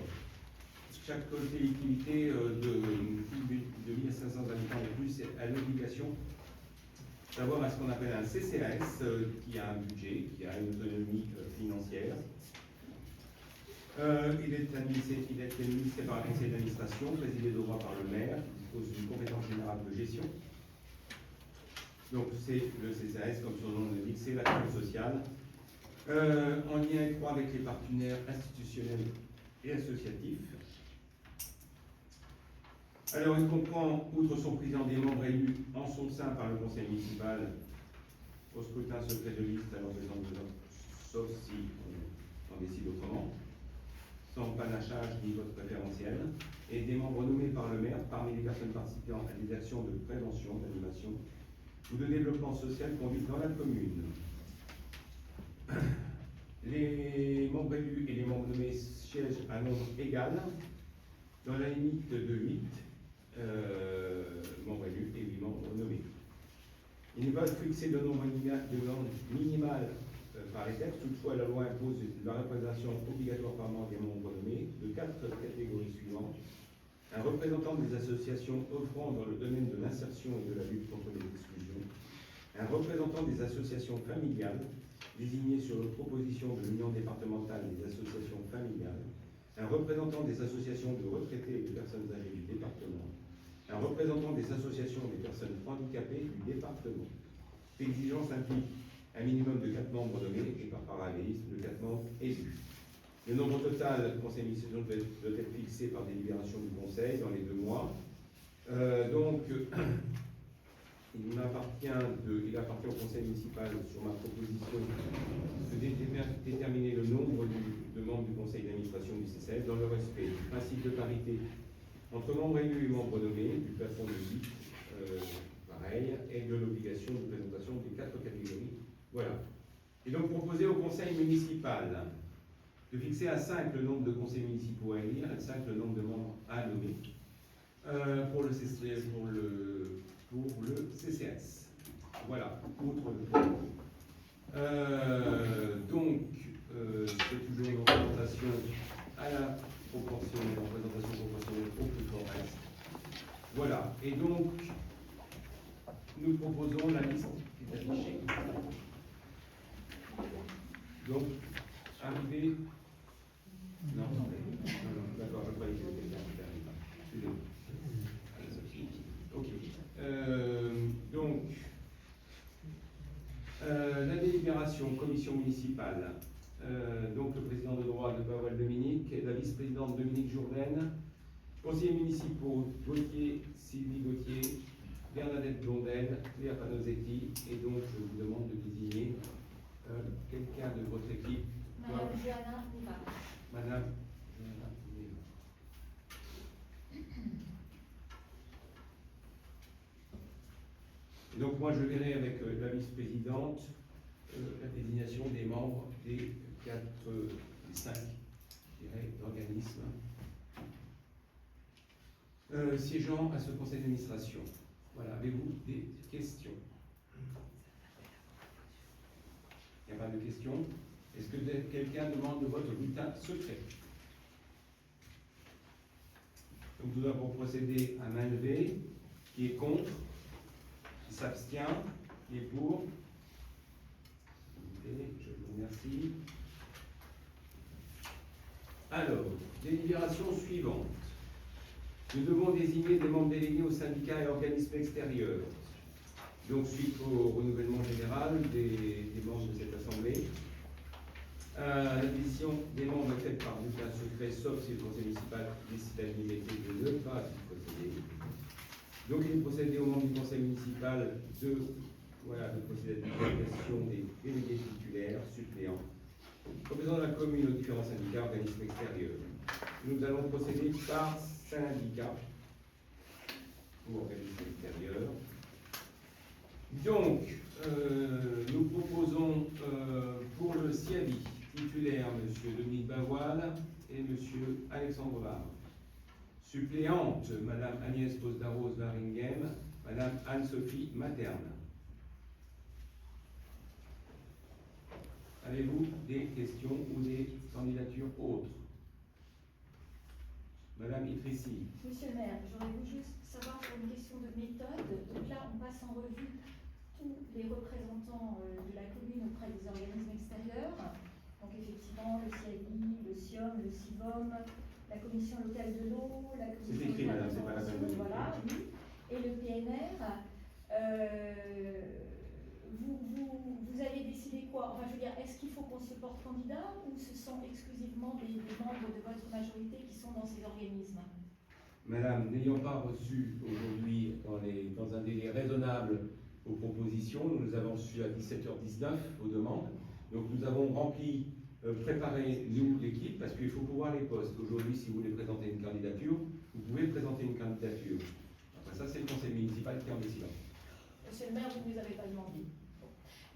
chaque collectivité de 1500 habitants et plus a l'obligation d'avoir ce qu'on appelle un CCAS qui a un budget, qui a une autonomie financière. Il est administré par un conseil d'administration, présidé de droit par le maire, qui dispose d'une compétence générale de gestion. Donc c'est le CCAS, comme son nom l'indique, c'est l'action sociale, en lien étroit avec les partenaires institutionnels et associatifs. Alors, il comprend, outre son président, des membres élus en son sein par le conseil municipal au scrutin secret de liste à l'occasion de l'ordre, sauf si on décide autrement, sans panachage ni vote préférentiel, et des membres nommés par le maire parmi les personnes participant à des actions de prévention, d'animation ou de développement social conduites dans la commune. Les membres élus et les membres nommés siègent à nombre égal dans la limite de 8 membres élus et 8 membres nommés. Il n'est pas fixé de nombre minimal par les textes, toutefois la loi impose la représentation obligatoire par membre des membres nommés de 4 catégories suivantes. Un représentant des associations œuvrant dans le domaine de l'insertion et de la lutte contre les exclusions. Un représentant des associations familiales, désigné sur proposition de l'Union départementale des associations familiales. Un représentant des associations de retraités et de personnes âgées du département. Un représentant des associations des personnes handicapées du département. L'exigence implique un minimum de 4 membres nommés et par parallélisme de 4 membres élus. Le nombre total du conseil municipal doit être fixé par délibération du conseil dans les 2 mois. Il appartient au conseil municipal, sur ma proposition, de déterminer le nombre de membres du conseil d'administration du CCAS dans le respect du principe de parité entre membres élus et membres nommés, du plafond de 8, pareil, et de l'obligation de présentation des 4 catégories. Voilà. Et donc proposé au conseil municipal de fixer à 5 le nombre de conseils municipaux à élire et 5 le nombre de membres à nommer pour le CCAS. Voilà, outre le c'est toujours une représentation à la proportionnelle, représentation proportionnelle au plus fort reste. Voilà, et donc nous proposons la liste qui est affichée. Donc, arrivé. Non, d'accord, je croyais que c'était quelqu'un qui arrive. Ok. La délibération, commission municipale. Donc le président de droit de Pavel Dominique, la vice-présidente Dominique Jourdain, conseillers municipaux Gauthier, Sylvie Gauthier, Bernadette Blondel, Claire Panosetti, et donc je vous demande de désigner quelqu'un de votre équipe. Madame Johanna Niva. Madame Johanna Niva. Donc moi je verrai avec la vice-présidente la désignation des membres des 5 organismes siégeant à ce conseil d'administration. Voilà, avez-vous des questions? Il n'y a pas de questions? Est-ce que quelqu'un demande le vote au bulletin secret? Donc nous avons procédé à main levée. Qui est contre? Qui s'abstient? Qui est pour? Je vous remercie. Alors, délibération suivante. Nous devons désigner des membres délégués aux syndicats et organismes extérieurs. Donc, suite au renouvellement général des membres de cette Assemblée, La décision des membres est faite par bulletin secret, sauf si le conseil municipal décide à l'unanimité de ne pas y procéder. Donc il est procédé aux membres du conseil municipal de procéder à l'identification des délégués titulaires, suppléants, représentant la commune aux différents syndicats, organismes extérieurs. Nous allons procéder par syndicat ou organisme extérieur. Donc, nous proposons pour le CIABI titulaire M. Dominique Bavoil et M. Alexandre Barre. Suppléante, Mme Agnès Posdaros-Waringhem, Mme Anne-Sophie Materne. Avez-vous des questions ou des candidatures autres? Madame Idrissi. Monsieur le maire, j'aurais voulu juste savoir pour une question de méthode. Donc là, on passe en revue tous les représentants de la commune auprès des organismes extérieurs. Donc effectivement, le CIABI, le SIOM, le CIVOM, la commission locale de l'eau, la commission C'est écrit, locale madame, c'est pas la peine de le dire. voilà, oui, et le PNR. Vous avez décidé quoi? Enfin, je veux dire, est-ce qu'il faut qu'on se porte candidat ou ce sont exclusivement des membres de votre majorité qui sont dans ces organismes? Madame, n'ayant pas reçu aujourd'hui dans un délai raisonnable vos propositions, nous les avons reçues à 17h19 vos demandes. Donc nous avons préparé, nous, l'équipe, parce qu'il faut pouvoir les postes. Aujourd'hui, si vous voulez présenter une candidature, vous pouvez présenter une candidature. Après ça, c'est le conseil municipal qui en décide. Monsieur le maire, vous ne nous avez pas demandé.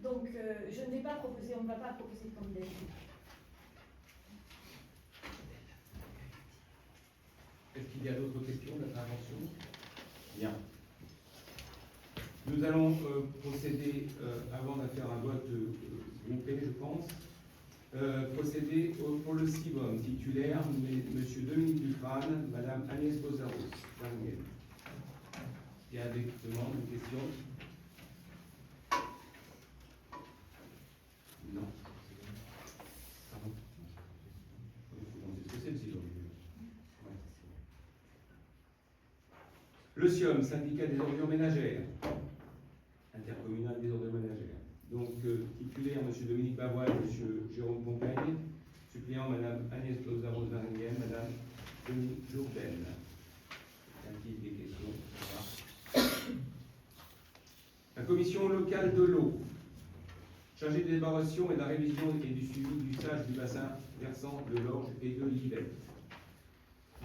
Donc, je ne vais pas proposer, on ne va pas proposer de candidature. Est-ce qu'il y a d'autres questions d'intervention? Bien. Nous allons procéder, avant de faire un vote groupé, je pense, procéder pour le CIVOM titulaire, M. Dominique Dufrane, Mme Agnès Posdaros. Il y a des demandes, des questions? Non. Pardon. C'est ce que c'est le CIVOM. Le SIOM, syndicat des ordures ménagères, intercommunal des ordures ménagères. Donc, titulaire, M. Dominique Bavoil, M. Jérôme Pompeigne, suppléant, Mme Agnès Posdaros-Waringhem, Mme Denis Jourdain. Y a-t-il des questions? La commission locale de l'eau, chargée de l'élaboration et de la révision et du suivi du sage du bassin versant de l'Orge et de l'Yvette.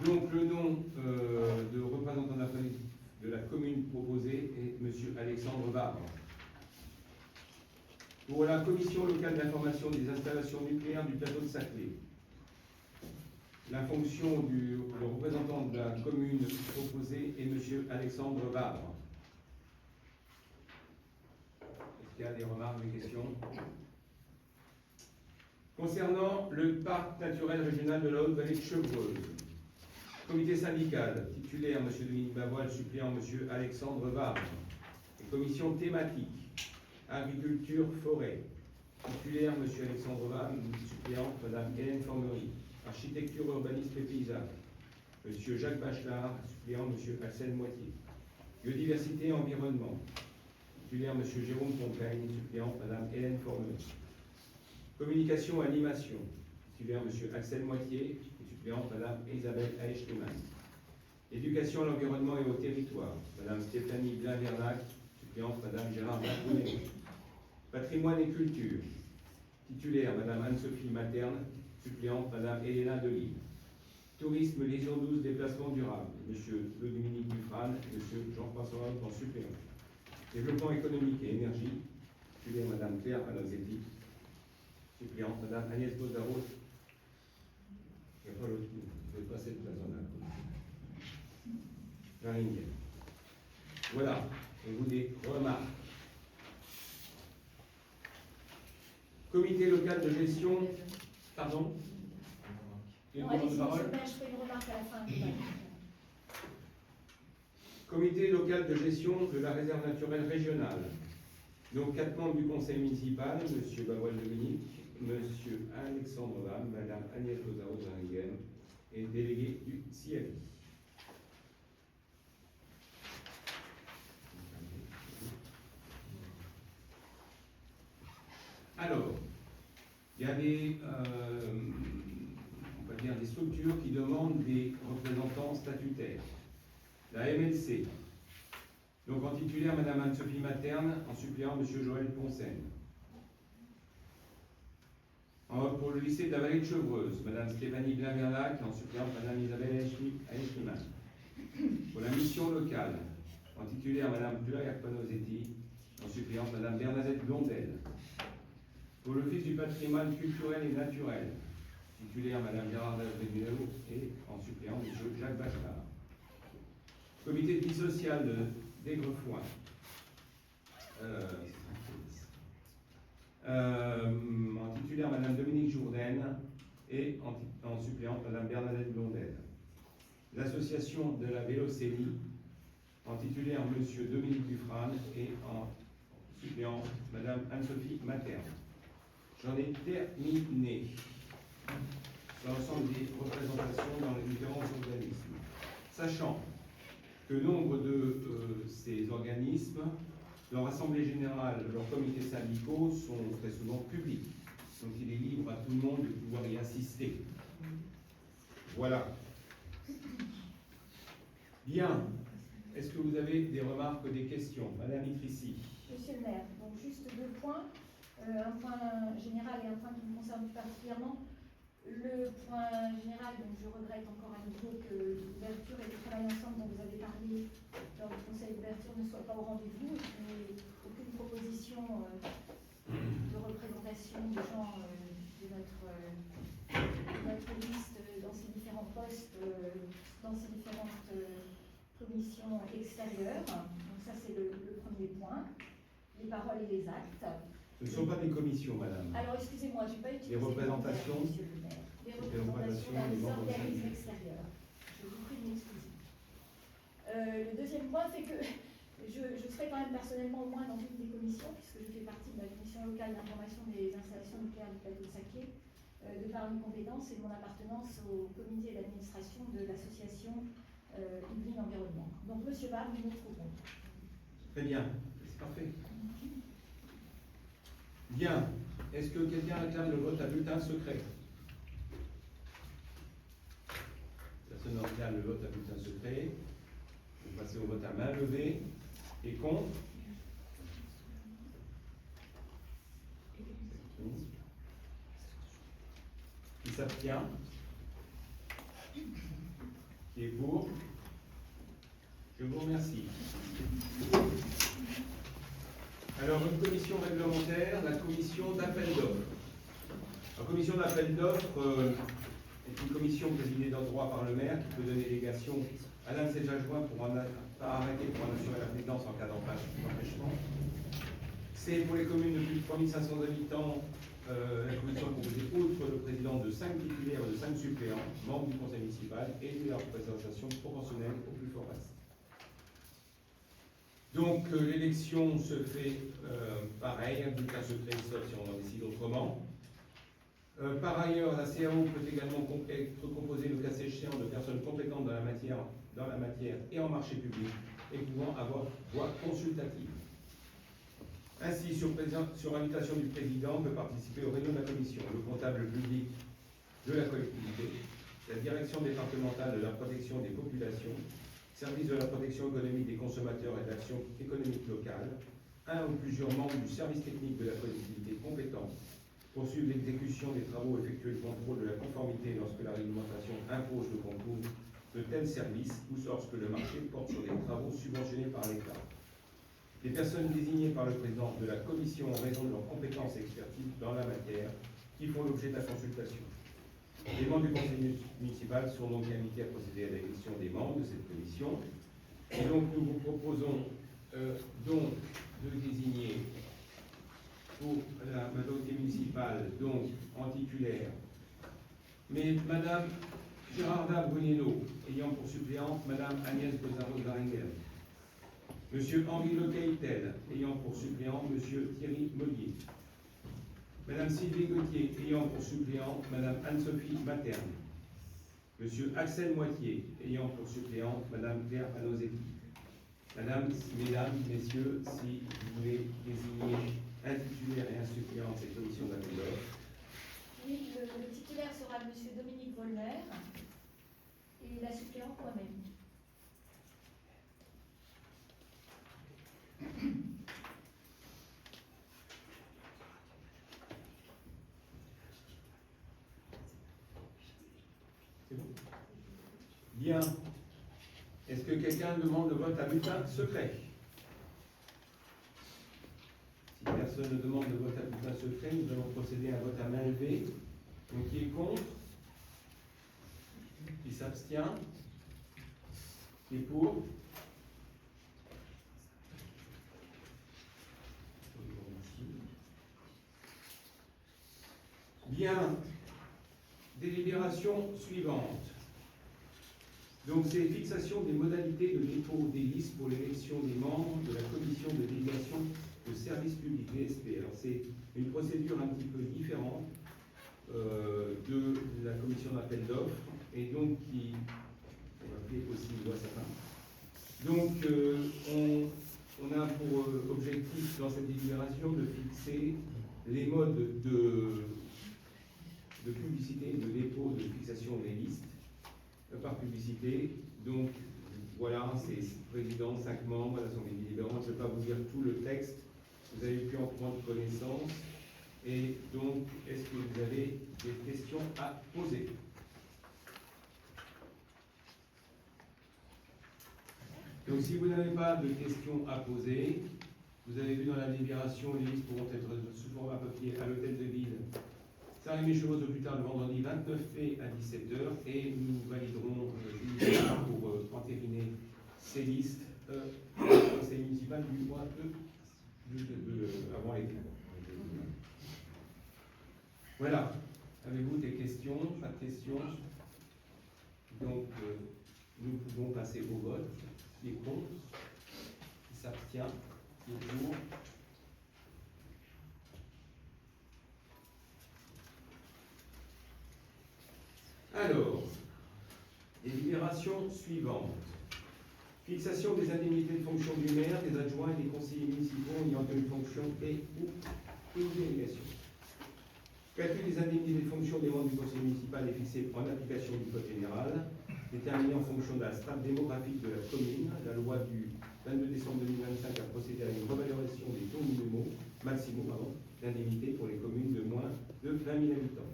Donc, le nom de représentant de la commune proposée est M. Alexandre Barre. Pour la commission locale d'information des installations nucléaires du plateau de Saclay, la fonction du représentant de la commune proposée est M. Alexandre Barre. Est-ce qu'il y a des remarques, des questions? Concernant le parc naturel régional de la Haute-Vallée de Chevreuse, comité syndical, titulaire M. Dominique Bavoil, suppléant M. Alexandre Barre. Commission thématique, agriculture, forêt, titulaire M. Alexandre Barre, suppléant Mme Hélène Formery. Architecture, urbanisme et paysage, M. Jacques Bachelard, suppléant M. Axel Moitié. Biodiversité et environnement, titulaire M. Jérôme Pompeigne, suppléant Mme Hélène Formery. Communication, animation, titulaire M. Axel Moitié, suppléante Mme Isabelle Eichlemann. Éducation à l'environnement et au territoire, Mme Stéphanie Blain-Vernac, suppléante Mme Gérard Bacounet. Patrimoine et culture, titulaire Mme Anne-Sophie Materne, suppléante Mme Elena Delis. Tourisme, liaison 12, déplacement durable, M. Dominique Dufrane et M. Jean-François en suppléant. Développement économique et énergie, titulaire Mme Claire Palazetti, suppléante Mme Agnès Posdaros. Il n'y a pas l'autre, je vais passer de la zone à Waringhem. Voilà, et vous des remarques. Comité local de gestion, pardon? Non, allez-y, monsieur le maire, je fais une remarque à la fin. Comité local de gestion de la réserve naturelle régionale. Donc, 4 membres du conseil municipal, M. Bavoil Dominique, M. Alexandre Vam, Mme Agnès Posdaros-Waringhem et délégué du CIABI. Alors, Il y a des, on va dire des structures qui demandent des représentants statutaires. La MLC. Donc en titulaire, Madame Anne-Sophie Materne, en suppléant Monsieur Joël Poncen. Pour le lycée de la Vallée de Chevreuse, Madame Stéphanie Blamerlac, en suppléant Madame Isabelle Eichmann. Pour la mission locale, en titulaire Madame Claire Panosetti, en suppléant Madame Bernadette Blondel. Pour l'Office du patrimoine culturel et naturel, titulaire Madame Gérard Reguilot et en suppléant Monsieur Jacques Bachelard. Comité de vie sociale d'Aigrefoin. En titulaire Madame Dominique Jourdain et en suppléante Madame Bernadette Blondel. L'association de la Vélocélie, en titulaire Monsieur Dominique Dufrane et en suppléant Madame Anne-Sophie Materne. J'en ai terminé sur l'ensemble des représentations dans les différents organismes. Sachant que nombre de ces organismes, leur assemblée générale, leurs comités syndicaux sont très souvent publics. Donc il est libre à tout le monde de pouvoir y assister. Voilà. Bien. Est-ce que vous avez des remarques ou des questions? Madame Itrici. Monsieur le maire, donc juste deux points. Un point général et un point qui me concerne plus particulièrement. Le point général, donc je regrette encore à nouveau que l'ouverture et le travail ensemble dont vous avez parlé lors du conseil d'ouverture ne soit pas au rendez-vous et qu'il n'y ait aucune proposition de représentation des gens de notre liste dans ces différents postes, dans ces différentes commissions extérieures. Donc ça c'est le premier point. Les paroles et les actes. Ce ne sont pas des commissions, madame. Alors, excusez-moi, je n'ai pas utilisé les représentations, monsieur le maire. Les représentations dans les organismes extérieurs. Je vous prie de m'excuser. Le deuxième point, c'est que je serai quand même personnellement au moins dans une des commissions, puisque je fais partie de la commission locale d'information des installations nucléaires du plateau de Saclay, de par mes compétences et mon appartenance au comité d'administration de l'association Yvelines Environnement. Donc, monsieur Barbe, nous nous trouvons. Très bien, c'est parfait. Bien. Est-ce que quelqu'un réclame le vote à bulletin secret? Personne ne réclame le vote à bulletin secret. On va passer au vote à main levée. Et contre? Qui s'abstient? Qui est pour? Je vous remercie. Alors, une commission réglementaire, la commission d'appel d'offres. La commission d'appel d'offres est une commission présidée d'un droit par le maire qui peut donner délégation à l'un de ses adjoints par arrêté pour en assurer la présidence en cas d'empêchement. C'est pour les communes de plus de 3500 habitants, la commission composée outre le président de 5 titulaires et de 5 suppléants, membres du conseil municipal, et de la représentation proportionnelle au plus fort reste. Donc l'élection se fait pareil, un bulletin secret sauf si on en décide autrement. Par ailleurs, la CAO peut également être composée, le cas échéant, de personnes compétentes dans la matière et en marché public et pouvant avoir voix consultative. Ainsi, sur invitation du président, peut participer aux réunions de la commission le comptable public de la collectivité, la direction départementale de la protection des populations, service de la protection économique des consommateurs et de l'action économique locale, un ou plusieurs membres du service technique de la collectivité compétente, poursuivre l'exécution des travaux, effectuer le contrôle de la conformité lorsque la réglementation impose le concours de tels services ou lorsque le marché porte sur des travaux subventionnés par l'État. Les personnes désignées par le président de la commission en raison de leurs compétences et expertise dans la matière qui font l'objet de la consultation. Les membres du conseil municipal sont donc invités à procéder à l'élection des membres de cette commission. Et donc nous vous proposons donc de désigner pour la majorité municipale, donc en titulaire, mais Madame Gérarda Brunello, ayant pour suppléante Madame Agnès Bozaro-Zaringen. Monsieur Henri Lecaïtel, ayant pour suppléant Monsieur Thierry Mollier. Madame Sylvie Gauthier, ayant pour suppléante Madame Anne-Sophie Materne. Monsieur Axel Moitié, ayant pour suppléante Madame Claire Panosetti. Mesdames, Messieurs, si vous voulez désigner un titulaire et un suppléant de cette commission d'appel d'offres, Le titulaire sera M. Dominique Volner et la suppléante moi-même. C'est bon? Bien. Est-ce que quelqu'un demande le vote à bulletin secret? Si personne ne demande le vote à bulletin secret, nous allons procéder à un vote à main levée. Donc qui est contre? Qui s'abstient? Qui est pour? Bien. Délibération suivante. Donc, c'est fixation des modalités de dépôt des listes pour l'élection des membres de la commission de délégation de service public, VSP. Alors, c'est une procédure un petit peu différente de la commission d'appel d'offres et donc qui, on va appeler aussi loi Sapin. Donc, on a pour objectif dans cette délibération de fixer les modes de publicité, de dépôt, de fixation des listes par publicité. Donc voilà, c'est président, 5 membres à l'Assemblée délibérante. Je ne vais pas vous dire tout le texte, vous avez pu en prendre connaissance. Et donc, est-ce que vous avez des questions à poser? Donc si vous n'avez pas de questions à poser, vous avez vu dans la délibération, les listes pourront être sous format papier à l'hôtel de ville Saint-Rémy-Chevreuse au plus tard le vendredi 29 mai à 17h et nous validerons pour entériner ces listes au conseil municipal du mois avant l'été. Voilà. Avez-vous des questions? Pas de questions? Donc nous pouvons passer au vote. Qui est contre? Qui s'abstient? Qui est pour? Alors, délibération suivante. Fixation des indemnités de fonction du maire, des adjoints et des conseillers municipaux ayant une fonction et ou une délégation. Calcul des indemnités de fonction des membres du conseil municipal est fixé en application du code général, déterminé en fonction de la strate démographique de la commune. La loi du 22 décembre 2025 a procédé à une revalorisation des taux maximaux d'indemnités pour les communes de moins de 20 000 habitants.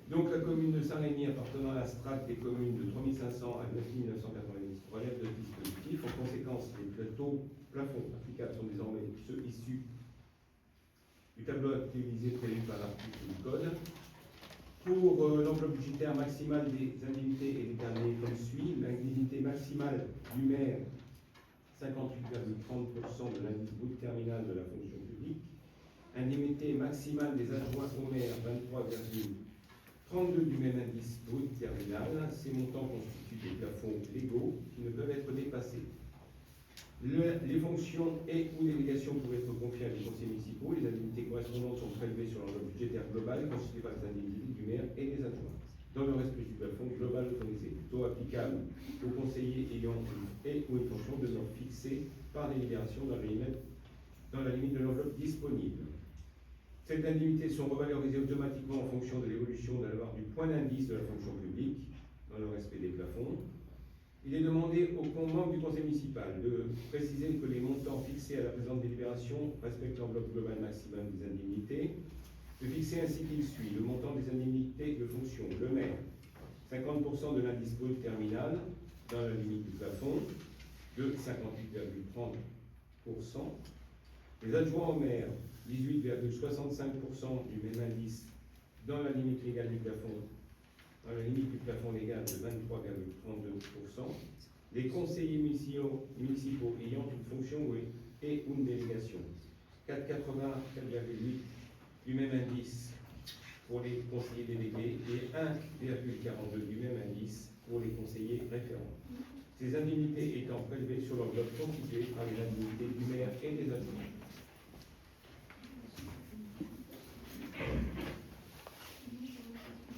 Donc la commune de Saint-Rémy appartenant à la strate des communes de 3500 à 9990 relève de ce dispositif. En conséquence, les taux plafonds applicables sont désormais ceux issus du tableau actualisé prévu par l'article du Code. Pour l'enveloppe budgétaire maximale des indemnités est déterminée comme suit. L'indemnité maximale du maire, 58,30% de l'indice brut terminal de la fonction publique. Indemnité maximale des adjoints au maire, 23,32 du même indice brut terminal. Ces montants constituent des plafonds légaux qui ne peuvent être dépassés. Les fonctions et ou délégations pourraient être confiées à des conseillers municipaux. Les indemnités correspondantes sont prélevées sur l'enveloppe budgétaire globale constituée par les indemnités du maire et des adjoints, dans le respect du plafond global autorisé. Taux applicable aux conseillers ayant et ou une fonction demeure fixé par délibération dans la limite de l'enveloppe disponible. Ces indemnités sont revalorisées automatiquement en fonction de l'évolution de la barre du point d'indice de la fonction publique, dans le respect des plafonds. Il est demandé aux membres du conseil municipal de préciser que les montants fixés à la présente délibération respectent l'enveloppe globale maximale des indemnités, de fixer ainsi qu'il suit le montant des indemnités de fonction. Le maire, 50% de l'indice brut terminal, dans la limite du plafond, de 58,30%. Les adjoints au maire, 18,65% du même indice, dans la limite légale du plafond, dans la limite du plafond légal de 23,32%, les conseillers municipaux ayant une fonction et une délégation, 4,80, 4,8 du même indice pour les conseillers délégués et 1,42 du même indice pour les conseillers référents. Ces indemnités étant prélevées sur l'enveloppe constituée par les indemnités du maire et des adjoints.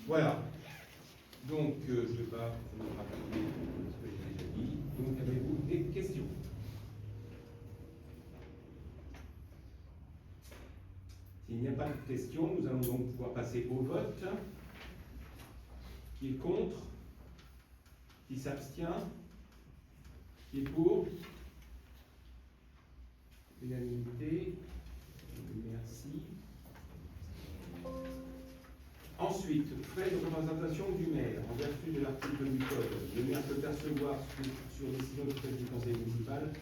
Voilà. Donc, je ne vais pas vous rappeler ce que j'ai déjà dit. Donc, avez-vous des questions? S'il n'y a pas de questions, nous allons donc pouvoir passer au vote. Qui est contre? Qui s'abstient? Qui est pour? Unanimité. Merci. Ensuite, frais de représentation du maire. En vertu de l'article du Code, le maire peut percevoir sur décision du président du conseil municipal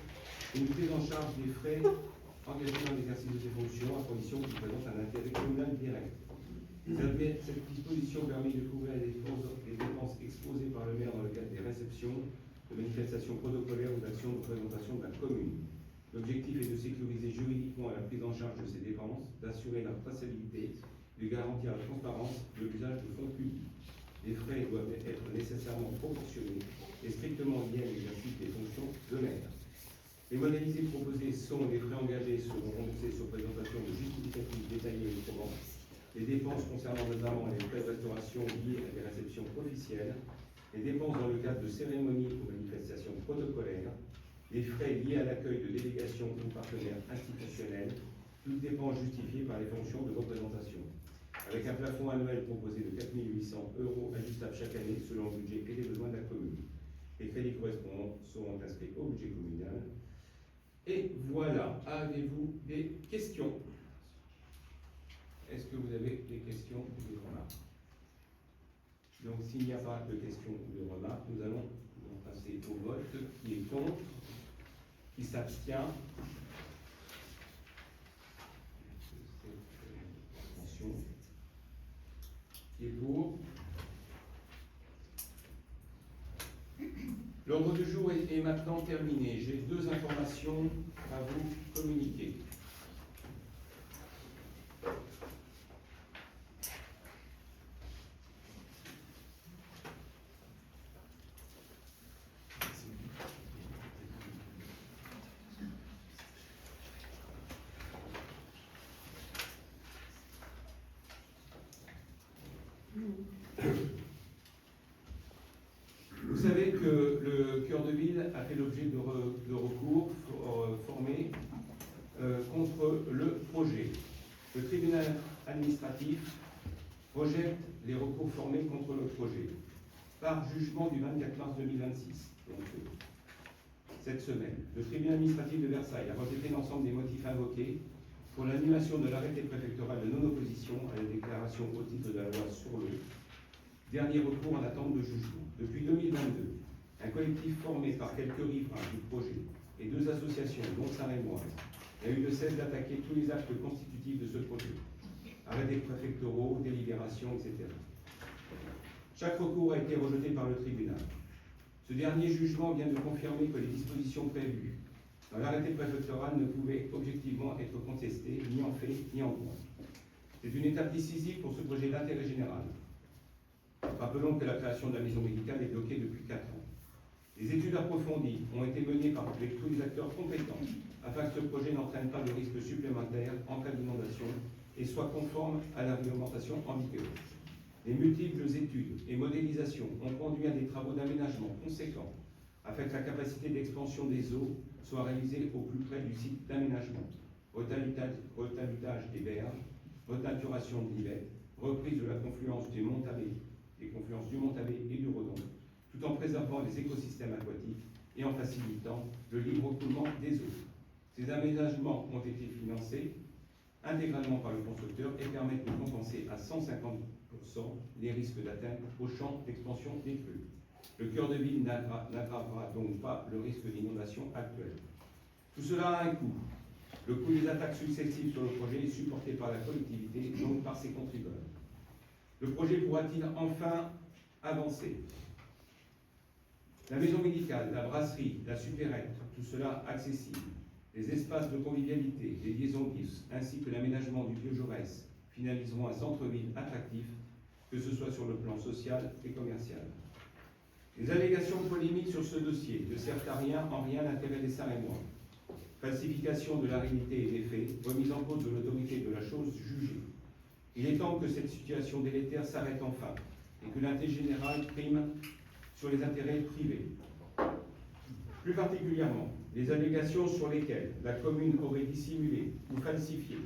une prise en charge des frais engagés dans l'exercice de ses fonctions à condition qu'il présente un intérêt communal direct. Cette disposition permet de couvrir les dépenses exposées par le maire dans le cadre des réceptions, de manifestations protocolaires ou d'actions de représentation de la commune. L'objectif est de sécuriser juridiquement la prise en charge de ces dépenses, d'assurer leur traçabilité, de garantir la transparence de l'usage de fonds publics. Les frais doivent être nécessairement proportionnés et strictement liés à l'exercice des fonctions de maire. Les modalités proposées sont: les frais engagés seront remboursés sur présentation de justificatifs détaillés et probants. Les dépenses concernant notamment les frais de restauration liés à des réceptions officielles, les dépenses dans le cadre de cérémonies ou manifestations protocolaires, les frais liés à l'accueil de délégations ou partenaires institutionnels, toutes dépenses justifiées par les fonctions de représentation. Avec un plafond annuel proposé de 4 800 € ajustable chaque année selon le budget et les besoins de la commune. Les crédits correspondants seront inscrits au budget communal. Et voilà, avez-vous des questions? Est-ce que vous avez des questions ou des remarques? Donc s'il n'y a pas de questions ou de remarques, nous allons passer au vote. Qui est contre? Qui s'abstient? Attention. Qui est pour? L'ordre du jour est maintenant terminé. J'ai deux informations à vous communiquer. Vous savez que le cœur de ville a fait l'objet de recours formés contre le projet. Le tribunal administratif rejette les recours formés contre le projet par jugement du 24 mars 2026, donc cette semaine. Le tribunal administratif de Versailles a rejeté l'ensemble des motifs invoqués pour l'annulation de l'arrêté préfectoral de non-opposition à la déclaration au titre de la loi sur l'eau. Dernier recours en attente de jugement. Depuis 2022, un collectif formé par quelques riverains du projet et deux associations, dont Saint-Rémoise, a eu de cesse d'attaquer tous les actes constitutifs de ce projet. Arrêtés préfectoraux, délibérations, etc. Chaque recours a été rejeté par le tribunal. Ce dernier jugement vient de confirmer que les dispositions prévues dans l'arrêté préfectoral ne pouvaient objectivement être contestées, ni en fait, ni en droit. C'est une étape décisive pour ce projet d'intérêt général. Rappelons que la création de la maison médicale est bloquée depuis 4 ans. Des études approfondies ont été menées par tous les acteurs compétents afin que ce projet n'entraîne pas de risque supplémentaire en cas d'inondation et soit conforme à la réglementation en vigueur. Les multiples études et modélisations ont conduit à des travaux d'aménagement conséquents afin que la capacité d'expansion des eaux soit réalisée au plus près du site d'aménagement. Retalutage des berges, reteinturation de l'Yvette, reprise de la confluence du Montabé, des confluences du Montabé et du Redon, tout en préservant les écosystèmes aquatiques et en facilitant le libre coulement des eaux. Ces aménagements ont été financés intégralement par le constructeur et permettent de compenser à 150% les risques d'atteinte au champ d'expansion des crues. Le cœur de ville n'aggravera donc pas le risque d'inondation actuel. Tout cela a un coût. Le coût des attaques successives sur le projet est supporté par la collectivité, donc par ses contribuables. Le projet pourra-t-il enfin avancer? La maison médicale, la brasserie, la supérette, tout cela accessible, les espaces de convivialité, les liaisons douces, ainsi que l'aménagement du Vieux Jaurès finaliseront un centre-ville attractif, que ce soit sur le plan social et commercial. Les allégations polémiques sur ce dossier ne servent à rien, en rien l'intérêt des Saint-Rémois. Falsification de la réalité et des faits, remise en cause de l'autorité de la chose jugée. Il est temps que cette situation délétère s'arrête enfin et que l'intérêt général prime sur les intérêts privés. Plus particulièrement, les allégations sur lesquelles la commune aurait dissimulé ou falsifié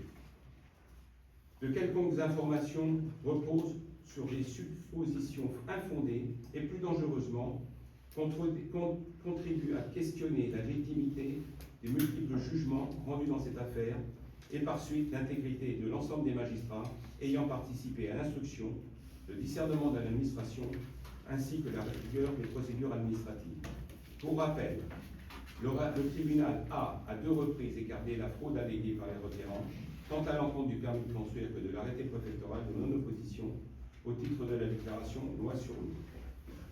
De quelconques informations reposent sur des suppositions infondées et plus dangereusement contribuent à questionner la légitimité des multiples jugements rendus dans cette affaire et par suite l'intégrité de l'ensemble des magistrats ayant participé à l'instruction, le discernement de l'administration ainsi que la rigueur des procédures administratives. Pour rappel, le tribunal a, à 2 reprises, écarté la fraude alléguée par les requérants, tant à l'encontre du permis de construire que de l'arrêté préfectoral de non-opposition au titre de la déclaration loi sur l'eau.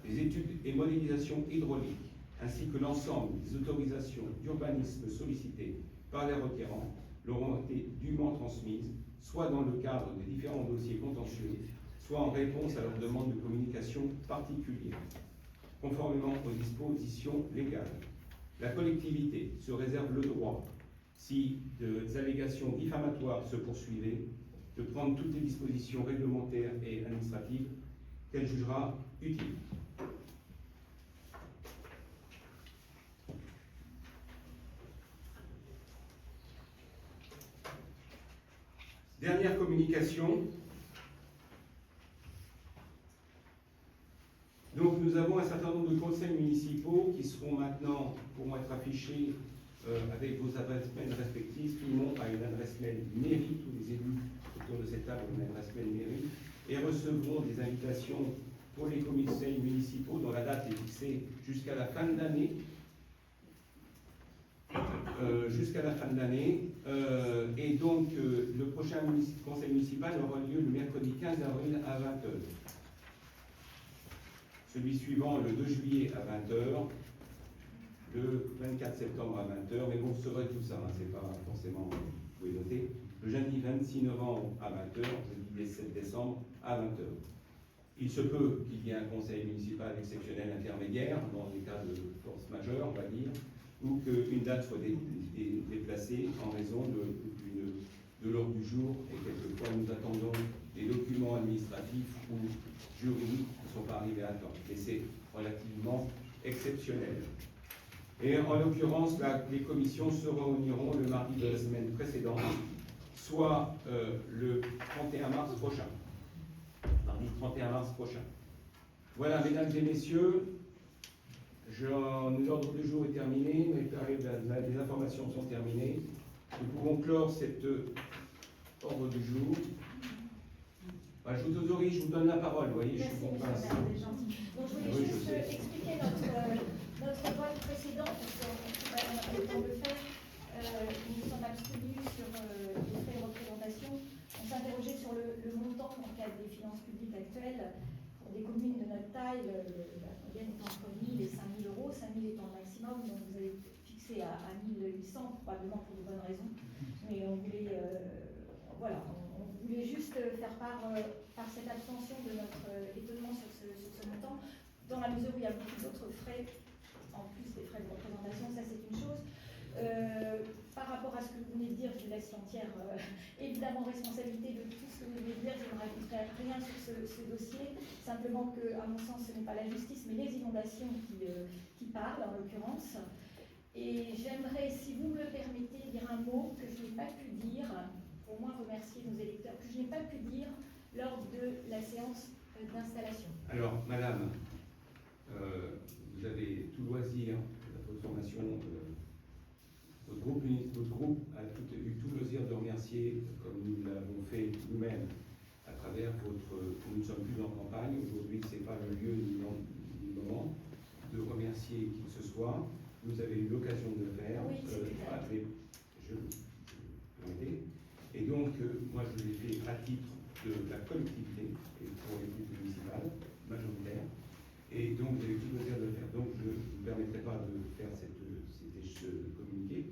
Les études et modélisations hydrauliques, ainsi que l'ensemble des autorisations d'urbanisme sollicitées par les requérants, leur ont été dûment transmises, soit dans le cadre des différents dossiers contentieux, soit en réponse à leur demande de communication particulière, conformément aux dispositions légales. La collectivité se réserve le droit, si des allégations diffamatoires se poursuivaient, de prendre toutes les dispositions réglementaires et administratives qu'elle jugera utiles. Dernière communication. Donc nous avons un certain nombre de conseils municipaux qui seront maintenant, pourront être affichés avec vos adresses mail respectives. Tout le monde a une adresse mail mairie, tous les élus autour de cette table ont une adresse mail mairie, et recevront des invitations pour les conseils municipaux dont la date est fixée jusqu'à la fin de l'année. Et donc le prochain conseil municipal aura lieu le mercredi 15 avril à 20h. Celui suivant le 2 juillet à 20h, le 24 septembre à 20h, mais vous saurez tout ça, hein, c'est pas forcément, vous pouvez noter. Le jeudi 26 novembre à 20h, jeudi 7 décembre à 20h. Il se peut qu'il y ait un conseil municipal exceptionnel intermédiaire, dans les cas de force majeure, on va dire, ou qu'une date soit déplacée en raison de l'ordre du jour, et quelquefois nous attendons des documents administratifs ou juridiques qui ne sont pas arrivés à temps. Mais c'est relativement exceptionnel. Et en l'occurrence, les commissions se réuniront le mardi de la semaine précédente, soit le 31 mars prochain. Mardi 31 mars prochain. Voilà, mesdames et messieurs, l'ordre du jour est terminé, les informations sont terminées. Nous pouvons clore cet ordre du jour. Je vous autorise, je vous donne la parole, vous voyez, je suis content. Donc je voulais juste expliquer notre vote précédent, parce qu'on n'a pas eu le temps de le faire. Nous nous sommes abstenus sur les frais de représentation. On s'interrogeait sur le montant en cas des finances publiques actuelles. Pour des communes de notre taille, la moyenne est entre 1 000 et 5 000 euros, 5 000 étant le maximum, donc vous avez fixé à 1 800, probablement pour de bonnes raisons. Mais on voulait, on voulait juste faire part par cette abstention de notre étonnement sur ce montant, dans la mesure où il y a beaucoup d'autres frais, en plus des frais de représentation, ça c'est une chose. Par rapport à ce que vous venez de dire, je vous laisse l'entière évidemment responsabilité de tout ce que vous venez de dire, je ne rajouterai rien sur ce dossier, simplement que, à mon sens, ce n'est pas la justice, mais les inondations qui parlent, en l'occurrence. Et j'aimerais, si vous me le permettez, dire un mot que je n'ai pas pu dire, pour au moins remercier nos électeurs, que je n'ai pas pu dire lors de la séance d'installation. Alors, madame, vous avez tout loisir, votre formation, votre groupe a eu tout loisir de remercier, comme nous l'avons fait nous-mêmes, à travers nous ne sommes plus en campagne, aujourd'hui ce n'est pas le lieu ni le moment, de remercier qui que ce soit. Vous avez eu l'occasion de le faire. Oui, et donc, moi je l'ai fait à titre de la collectivité et pour les groupes municipales majoritaires. Et donc, vous avez tout loisir de le faire. Donc, je ne vous permettrai pas de faire ce communiqué.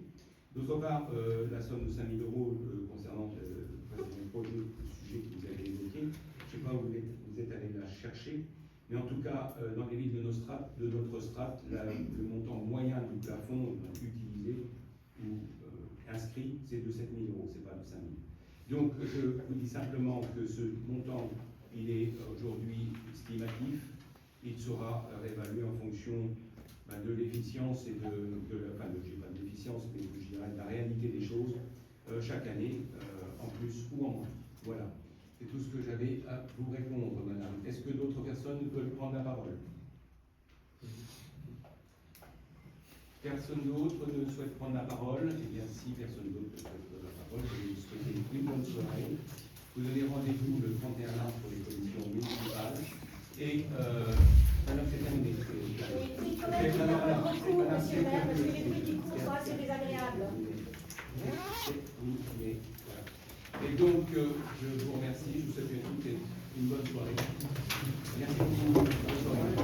D'autre part, la somme de 5 000 euros concernant le projet, le sujet que vous avez évoqué, je ne sais pas où vous êtes allé la chercher, mais en tout cas, dans les villes de notre strate, le montant moyen du plafond utilisé ou inscrit, c'est de 7 000 euros, c'est pas de 5 000. Donc, je vous dis simplement que ce montant, il est aujourd'hui estimatif. Il sera réévalué en fonction de l'efficience et enfin, pas de l'efficience, mais je dirais de la réalité des choses chaque année, en plus ou en moins. Voilà, c'est tout ce que j'avais à vous répondre, madame. Est-ce que d'autres personnes veulent prendre la parole? Personne d'autre ne souhaite prendre la parole? Eh bien, si personne d'autre ne souhaite prendre la parole, je vais vous souhaiter une bonne soirée. Vous donnez rendez-vous le 31 mars pour les commissions municipales. Et, madame, c'est terminé. Oui, quand même, un peu de recours, monsieur le maire, parce que les bruits qui courent sont assez désagréables. Et donc, je vous remercie, je vous souhaite une bonne soirée. Merci beaucoup. Bonne soirée.